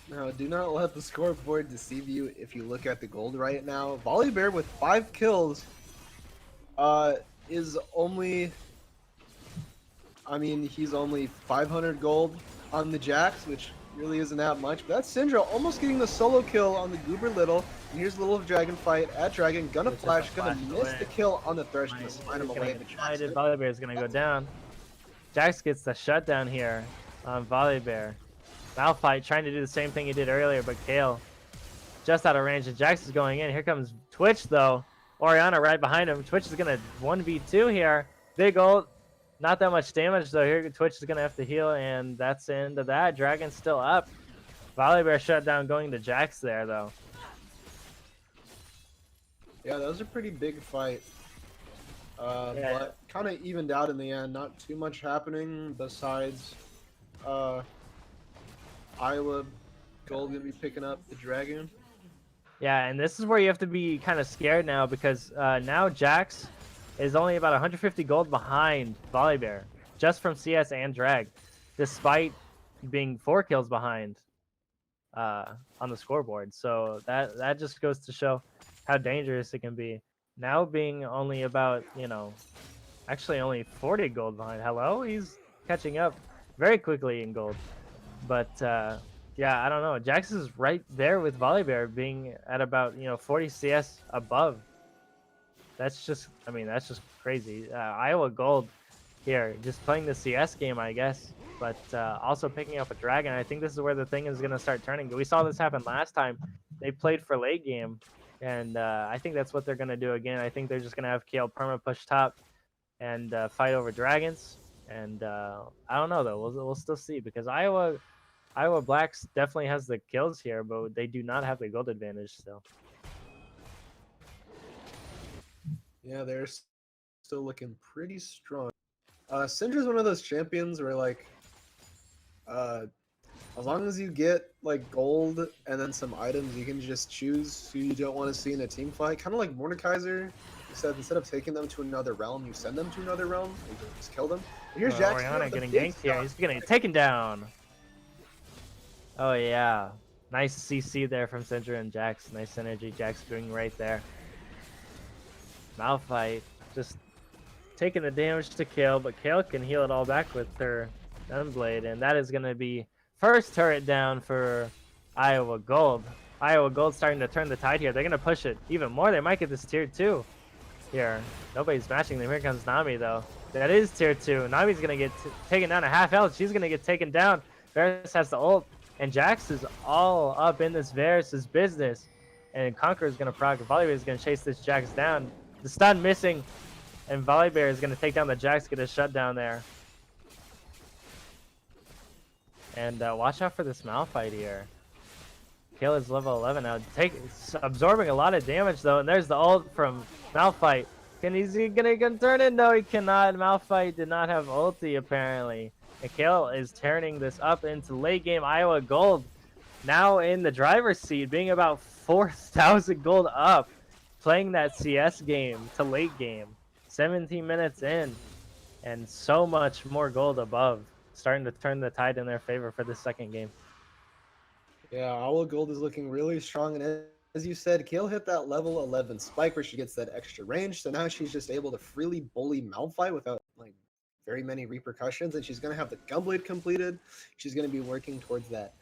Speaker 1: No, do not let the scoreboard deceive you if you look at the gold right now. Volibear with 5 kills is only... I mean, he's only 500 gold on the Jax, which really isn't that much. But that's Syndra almost getting the solo kill on the Goober Little. And here's the little dragon fight at Dragon. Gonna flash, gonna miss the kill on the Thresh. Gonna spine him away.
Speaker 2: Volibear is gonna go down. Jax gets the shutdown here on Volibear. Malphite trying to do the same thing he did earlier, but Kale just out of range. And Jax is going in. Here comes Twitch, though. Orianna right behind him. Twitch is gonna 1v2 here. Big ult. Not that much damage, though. Here, Twitch is going to have to heal, and that's the end of that. Dragon's still up. Volibear shut down going to Jax there, though.
Speaker 1: Yeah, that was a pretty big fight. But kind of evened out in the end. Not too much happening besides Iowa Gold going to be picking up the Dragon.
Speaker 2: Yeah, and this is where you have to be kind of scared now because now Jax is only about 150 gold behind Volibear, just from CS and Drag, despite being 4 kills behind on the scoreboard. So that just goes to show how dangerous it can be. Now being only about, actually only 40 gold behind. Hello? He's catching up very quickly in gold. But Yeah, I don't know. Jax is right there with Volibear being at about 40 CS above. That's just, I mean, that's just crazy. Iowa Gold here, just playing the CS game, I guess, but also picking up a dragon. I think this is where the thing is going to start turning. We saw this happen last time. They played for late game, and I think that's what they're going to do again. I think they're just going to have Kale perma push top and fight over dragons. And I don't know though. We'll still see because Iowa Blacks definitely has the kills here, but they do not have the gold advantage still.
Speaker 1: Yeah, they're still looking pretty strong. Syndra's one of those champions where like, as long as you get like gold and then some items, you can just choose who you don't want to see in a team fight. Kind of like Mordekaiser. You said instead of taking them to another realm, you send them to another realm. You just kill them. And here's Jax.
Speaker 2: Oriana getting ganked here. He's gonna get taken down. Oh yeah, nice CC there from Syndra and Jax. Nice synergy. Jax doing right there. Malphite just taking the damage to Kale, but Kale can heal it all back with her Gunblade, and that is gonna be first turret down for Iowa Gold. Iowa Gold starting to turn the tide here. They're gonna push it even more. They might get this tier 2 here. Nobody's matching them. Here comes Nami though. That is tier 2. Nami's gonna get taken down to half health. She's gonna get taken down. Varus has the ult, and Jax is all up in this Varus's business. And Conqueror is gonna proc. Volibear is gonna chase this Jax down. The stun missing, and Volibear is gonna take down the Jax, get a shutdown there. And watch out for this Malphite here. Kale is level 11 now. Absorbing a lot of damage though, and there's the ult from Malphite. Is he gonna turn it? No, he cannot. Malphite did not have ulti apparently. And Kale is turning this up into late game Iowa Gold. Now in the driver's seat, being about 4,000 gold up, playing that CS game to late game. 17 minutes in, and so much more gold above. Starting to turn the tide in their favor for the second game.
Speaker 1: Yeah, Iowa Gold is looking really strong, and as you said, Kale hit that level 11 spike where she gets that extra range, so now she's just able to freely bully Malphite without like very many repercussions, and she's going to have the Gunblade completed. She's going to be working towards that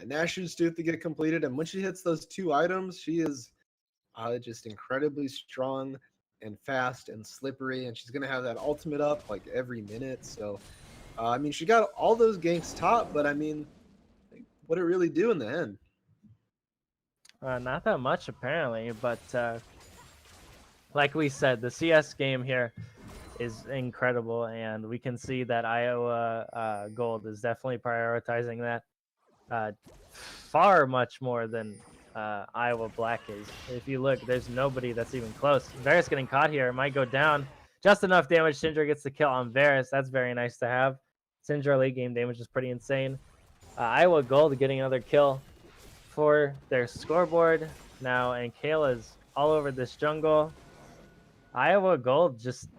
Speaker 1: Nash's Tooth to get completed, and when she hits those 2 items, she is just incredibly strong and fast and slippery, and she's going to have that ultimate up like every minute, so I mean, she got all those ganks top, but I mean, what did it really do in the end?
Speaker 2: Not that much apparently, but like we said, the CS game here is incredible, and we can see that Iowa Gold is definitely prioritizing that far much more than Iowa Black is. If you look, there's nobody that's even close. Varus getting caught here, might go down. Just enough damage. Syndra gets the kill on Varus. That's very nice to have. Syndra late game damage is pretty insane. Iowa Gold getting another kill for their scoreboard now, and Kayla's all over this jungle. Iowa Gold just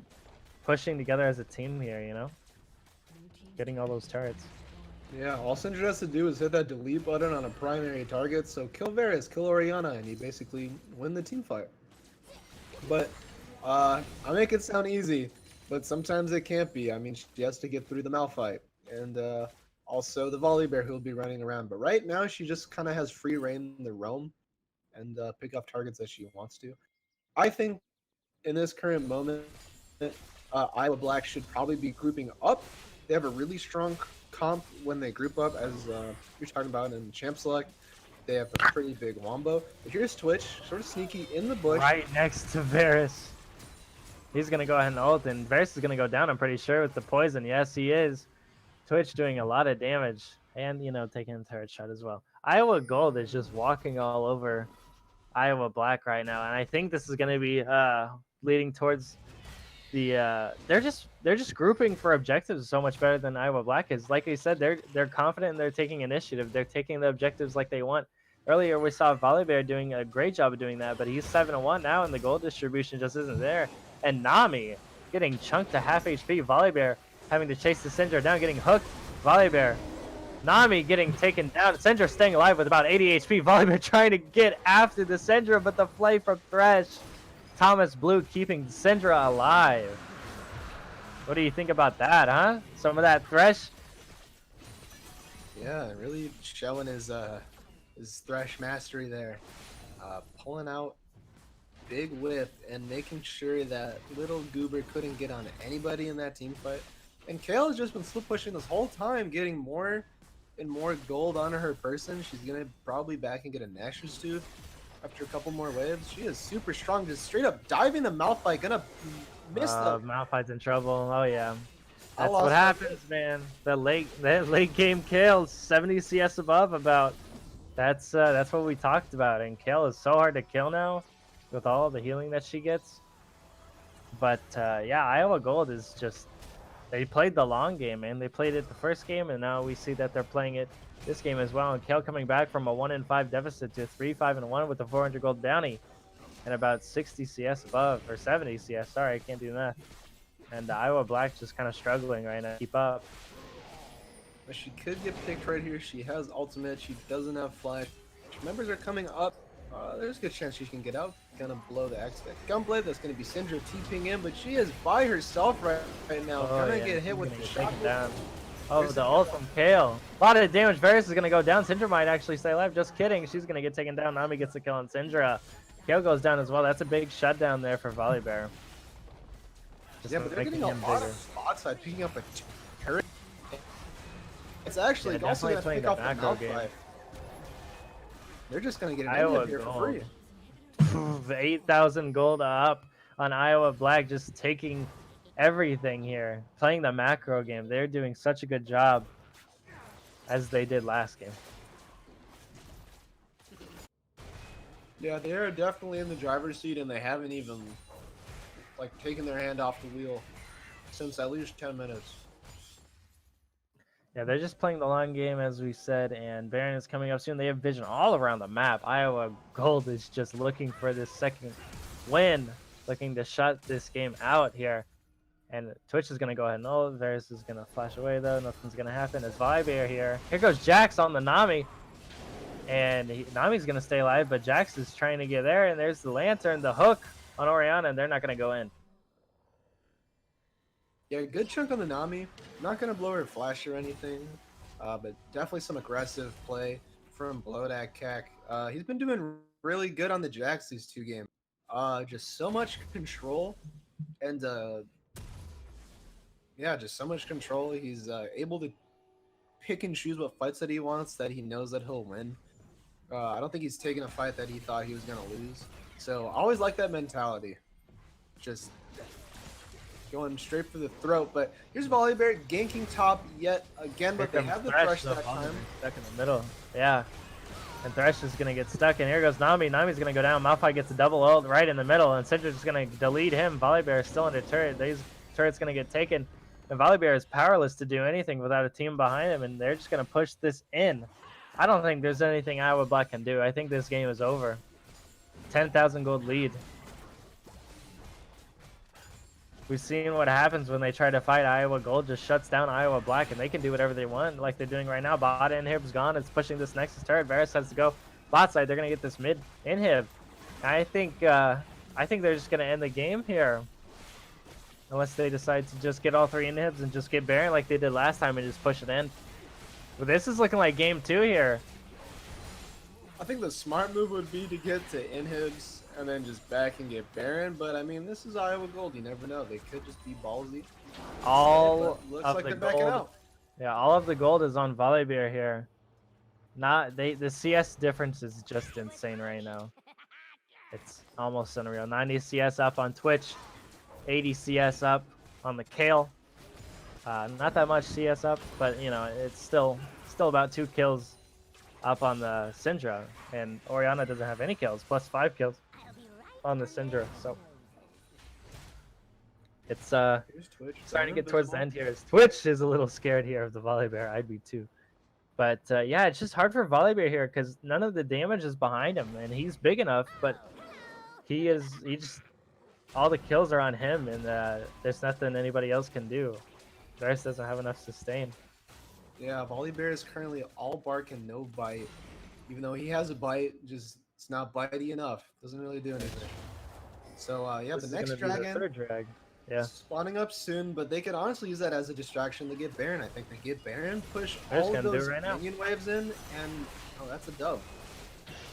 Speaker 2: pushing together as a team here, you know? Getting all those turrets.
Speaker 1: Yeah, all Syndra has to do is hit that delete button on a primary target, so kill Varus, kill Oriana, and you basically win the team fight. But I make it sound easy, but sometimes it can't be. I mean, she has to get through the Malphite, and also the Volibear who will be running around. But right now, she just kind of has free reign in the realm and pick up targets as she wants to. I think in this current moment, Iowa Black should probably be grouping up. They have a really strong comp when they group up, as you're talking about in Champ Select. They have a pretty big wombo. But here's Twitch, sort of sneaky in the bush.
Speaker 2: Right next to Varus. He's going to go ahead and ult, and Varus is going to go down, I'm pretty sure, with the poison. Yes, he is. Twitch doing a lot of damage, and, you know, taking a turret shot as well. Iowa Gold is just walking all over Iowa Black right now, and I think this is going to be leading towards the they're just grouping for objectives so much better than Iowa Black is. Like I said, they're confident and they're taking initiative. They're taking the objectives like they want. Earlier we saw Volibear doing a great job of doing that, but he's 7-1 now, and the gold distribution just isn't there. And Nami getting chunked to half HP. Volibear having to chase the Syndra down, getting hooked. Volibear, Nami getting taken down. Syndra staying alive with about 80 HP. Volibear trying to get after the Syndra, but the play from Thresh. Thomas Blue keeping Syndra alive. What do you think about that, huh? Some of that Thresh
Speaker 1: Yeah, really showing his thresh mastery there. Pulling out big whip and making sure that little Goober couldn't get on anybody in that team fight. And Kale has just been slow pushing this whole time, getting more and more gold on her person. She's gonna probably back and get a Nashor's Tooth after a couple more waves. She is super strong, just straight up diving the Malphite, gonna miss the.
Speaker 2: Malphite's in trouble. Oh yeah.
Speaker 1: I
Speaker 2: That's what
Speaker 1: lost
Speaker 2: happens, man. That late game Kale, 70 CS above about. That's what we talked about. And Kale is so hard to kill now with all the healing that she gets. But yeah, Iowa Gold is just, they played the long game, man. They played it the first game, and now we see that they're playing it this game as well. And Kale coming back from a 1-5 deficit to a 3-5-1 with a 400 gold bounty and about 60 CS above, or 70 CS. Sorry, I can't do that. And Iowa Black just kind of struggling right now to keep up.
Speaker 1: But she could get picked right here. She has ultimate. She doesn't have flash. Members are coming up. There's a good chance she can get out. Gonna blow the X-Deck Gunblade. That's gonna be Syndra TPing in, but she is by herself right now. Gonna get hit with the shot.
Speaker 2: Down. Oh, the ult from Kale. A lot of damage. Varus is gonna go down. Syndra might actually stay alive. Just kidding. She's gonna get taken down. Nami gets the kill on Syndra. Kale goes down as well. That's a big shutdown there for Volibear.
Speaker 1: Yeah, but they're getting a lot of spot side, picking up a turret. It's actually also going to pick off the Malphite. They're just going to get an Iowa here for free.
Speaker 2: 8,000 gold up on Iowa Black, just taking everything here. Playing the macro game. They're doing such a good job as they did last game.
Speaker 1: Yeah, they are definitely in the driver's seat, and they haven't even taken their hand off the wheel since at least 10 minutes.
Speaker 2: Yeah, they're just playing the long game, as we said, and Baron is coming up soon. They have vision all around the map. Iowa Gold is just looking for this second win, looking to shut this game out here. And Twitch is going to go ahead and ult. Varus is going to flash away, though. Nothing's going to happen. It's Volibear here. Here goes Jax on the Nami. And Nami's going to stay alive, but Jax is trying to get there. And there's the Lantern, the hook on Orianna, and they're not going to go in.
Speaker 1: Yeah, good chunk on the Nami. Not going to blow her flash or anything, but definitely some aggressive play from Blodak Kak. He's been doing really good on the Jax these two games. Just so much control, and yeah, just so much control. He's able to pick and choose what fights that he wants, that he knows that he'll win. I don't think he's taken a fight that he thought he was going to lose. So I always like that mentality. Just going straight for the throat. But here's Volibear ganking top yet again, but they have the Thresh that time.
Speaker 2: Stuck in the middle. Yeah. And Thresh is going to get stuck. And here goes Nami. Nami's going to go down. Malphite gets a double ult right in the middle. And Syndra's going to delete him. Volibear is still under turret. These turret's going to get taken. And Volibear is powerless to do anything without a team behind him. And they're just going to push this in. I don't think there's anything Iowa Black can do. I think this game is over. 10,000 gold lead. We've seen what happens when they try to fight Iowa Gold. Just shuts down Iowa Black, and they can do whatever they want, like they're doing right now. Bot inhib's gone. It's pushing this Nexus turret. Varus has to go bot side. They're gonna get this mid inhib. I think they're just gonna end the game here, unless they decide to just get all three inhibs and just get Baron like they did last time and just push it in. But this is looking like game 2 here.
Speaker 1: I think the smart move would be to get to inhibs and then just back and get Baron, but I mean, this is Iowa Gold. You never know. They could just be ballsy.
Speaker 2: All
Speaker 1: looks
Speaker 2: of
Speaker 1: like
Speaker 2: the
Speaker 1: they're backing
Speaker 2: gold,
Speaker 1: out.
Speaker 2: yeah, all of the gold is on Volibear here. The CS difference is just insane right now. It's almost unreal. 90 CS up on Twitch, 80 CS up on the Kale. Not that much CS up, but you know, it's still about 2 kills up on the Syndra, and Orianna doesn't have any kills, plus 5 kills on the Syndra. So it's starting to get towards the end here. Twitch is a little scared here of the Volibear. I'd be too. But yeah, it's just hard for Volibear here because none of the damage is behind him, and he's big enough, but he just all the kills are on him, and there's nothing anybody else can do. Varus doesn't have enough sustain.
Speaker 1: Yeah, Volibear is currently all bark and no bite. Even though he has a bite, just it's not bitey enough. Doesn't really do anything. So yeah,
Speaker 2: This
Speaker 1: the
Speaker 2: is
Speaker 1: next
Speaker 2: gonna be the
Speaker 1: dragon.
Speaker 2: third drag. Yeah,
Speaker 1: spawning up soon, but they could honestly use that as a distraction to get Baron. I think they get Baron, push
Speaker 2: they're just
Speaker 1: all of
Speaker 2: gonna do it
Speaker 1: those
Speaker 2: right now.
Speaker 1: minion waves in, and oh, that's a dub.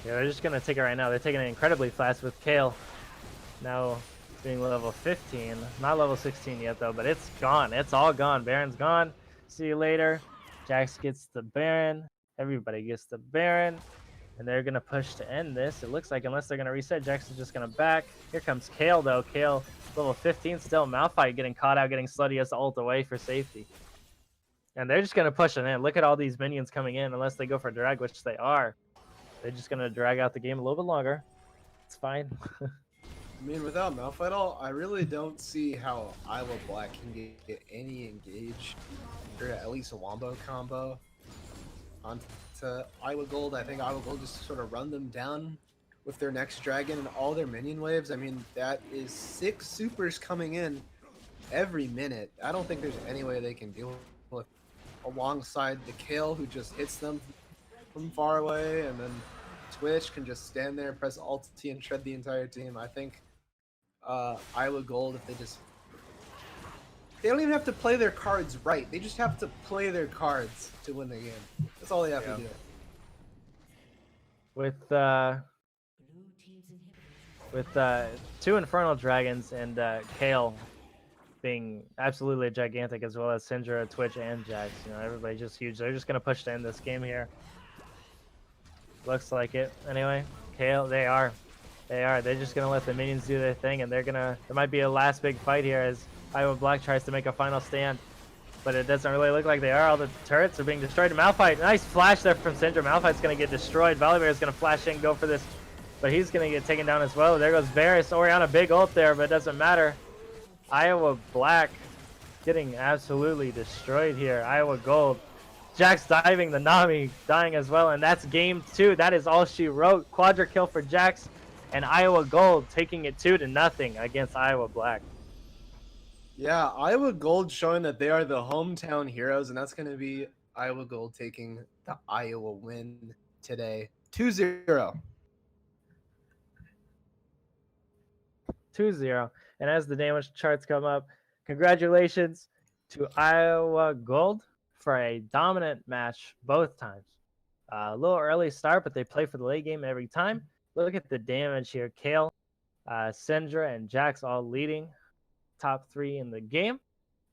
Speaker 2: Yeah, they're just gonna take it right now. They're taking it incredibly fast with Kale. Now being level 15, not level 16 yet though, but it's gone. It's all gone. Baron's gone. See you later. Jax gets the Baron. Everybody gets the Baron. And they're going to push to end this. It looks like unless they're going to reset, Jax is just going to back. Here comes Kale, though. Kale, level 15, still. Malphite getting caught out, getting slutty. He has to ult away for safety. And they're just going to push it in. Look at all these minions coming in, unless they go for drag, which they are. They're just going to drag out the game a little bit longer. It's fine.
Speaker 1: I mean, without Malphite all, I really don't see how Iowa Black can get any engage, or at least a wombo combo onto Iowa Gold. I think Iowa Gold just sort of run them down with their next dragon and all their minion waves. I mean, that is 6 supers coming in every minute. I don't think there's any way they can deal with alongside the Kale who just hits them from far away, and then Twitch can just stand there, press Alt T, and shred the entire team. I think Iowa Gold, if they don't even have to play their cards right. They just have to play their cards to win the game. That's all they have to do.
Speaker 2: With 2 Infernal Dragons and Kale being absolutely gigantic, as well as Syndra, Twitch, and Jax. You know, everybody's just huge. They're just going to push to end this game here. Looks like it. Anyway, Kale, they are. They're just going to let the minions do their thing, and there might be a last big fight here as Iowa Black tries to make a final stand. But it doesn't really look like they are. All the turrets are being destroyed. Malphite, nice flash there from Syndra. Malphite's going to get destroyed. Volibear is going to flash in, go for this. But he's going to get taken down as well. There goes Varus. Orianna, big ult there, but it doesn't matter. Iowa Black getting absolutely destroyed here. Iowa Gold. Jax diving, the Nami dying as well. And that's game 2. That is all she wrote. Quadra kill for Jax. And Iowa Gold taking it 2-0 against Iowa Black.
Speaker 1: Yeah, Iowa Gold showing that they are the hometown heroes, and that's going to be Iowa Gold taking the Iowa win today. 2-0.
Speaker 2: 2-0. And as the damage charts come up, congratulations to Iowa Gold for a dominant match both times. A little early start, but they play for the late game every time. Look at the damage here. Kale, Syndra, and Jax all leading top 3 in the game.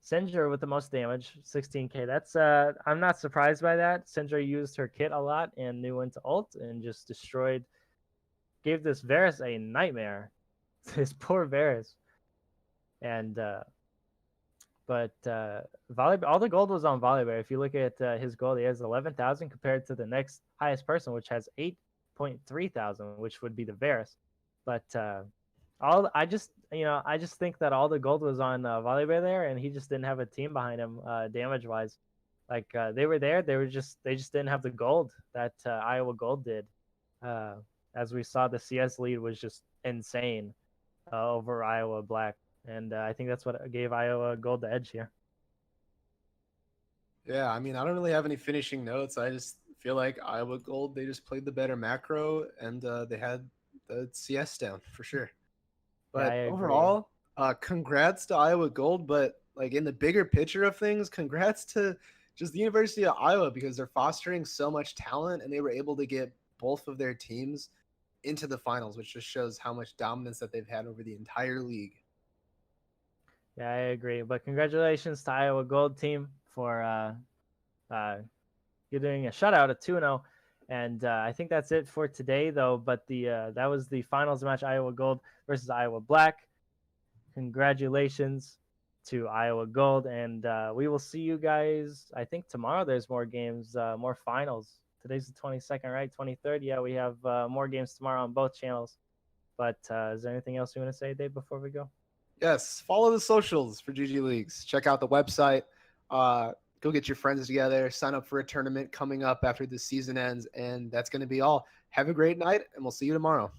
Speaker 2: Syndra with the most damage, 16k. That's I'm not surprised by that. Syndra used her kit a lot and knew when to ult and just destroyed, gave this Varus a nightmare. This poor Varus. And Volibear, all the gold was on Volibear. If you look at his gold, he has 11,000 compared to the next highest person, which has 8.3 thousand, which would be the Varus. But I just think that all the gold was on Volibear there, and he just didn't have a team behind him damage wise. Like they were there, they just didn't have the gold that Iowa Gold did. As we saw, the CS lead was just insane over Iowa Black. And I think that's what gave Iowa Gold the edge here.
Speaker 1: Yeah, I mean, I don't really have any finishing notes. I just feel like Iowa Gold, they just played the better macro, and they had the CS down for sure. But
Speaker 2: Yeah,
Speaker 1: overall, congrats to Iowa Gold. But like in the bigger picture of things, congrats to just the University of Iowa, because they're fostering so much talent, and they were able to get both of their teams into the finals, which just shows how much dominance that they've had over the entire league.
Speaker 2: Yeah, I agree. But congratulations to Iowa Gold team for getting a shutout at 2-0. And I think that's it for today, though. But that was the finals match, Iowa Gold versus Iowa Black. Congratulations to Iowa Gold. And we will see you guys, I think tomorrow there's more games, more finals. Today's the 22nd, right? 23rd. Yeah, we have more games tomorrow on both channels. But is there anything else you want to say, Dave, before we go?
Speaker 1: Yes, follow the socials for GG Leagues. Check out the website. Go get your friends together. Sign up for a tournament coming up after the season ends. And that's going to be all. Have a great night, and we'll see you tomorrow.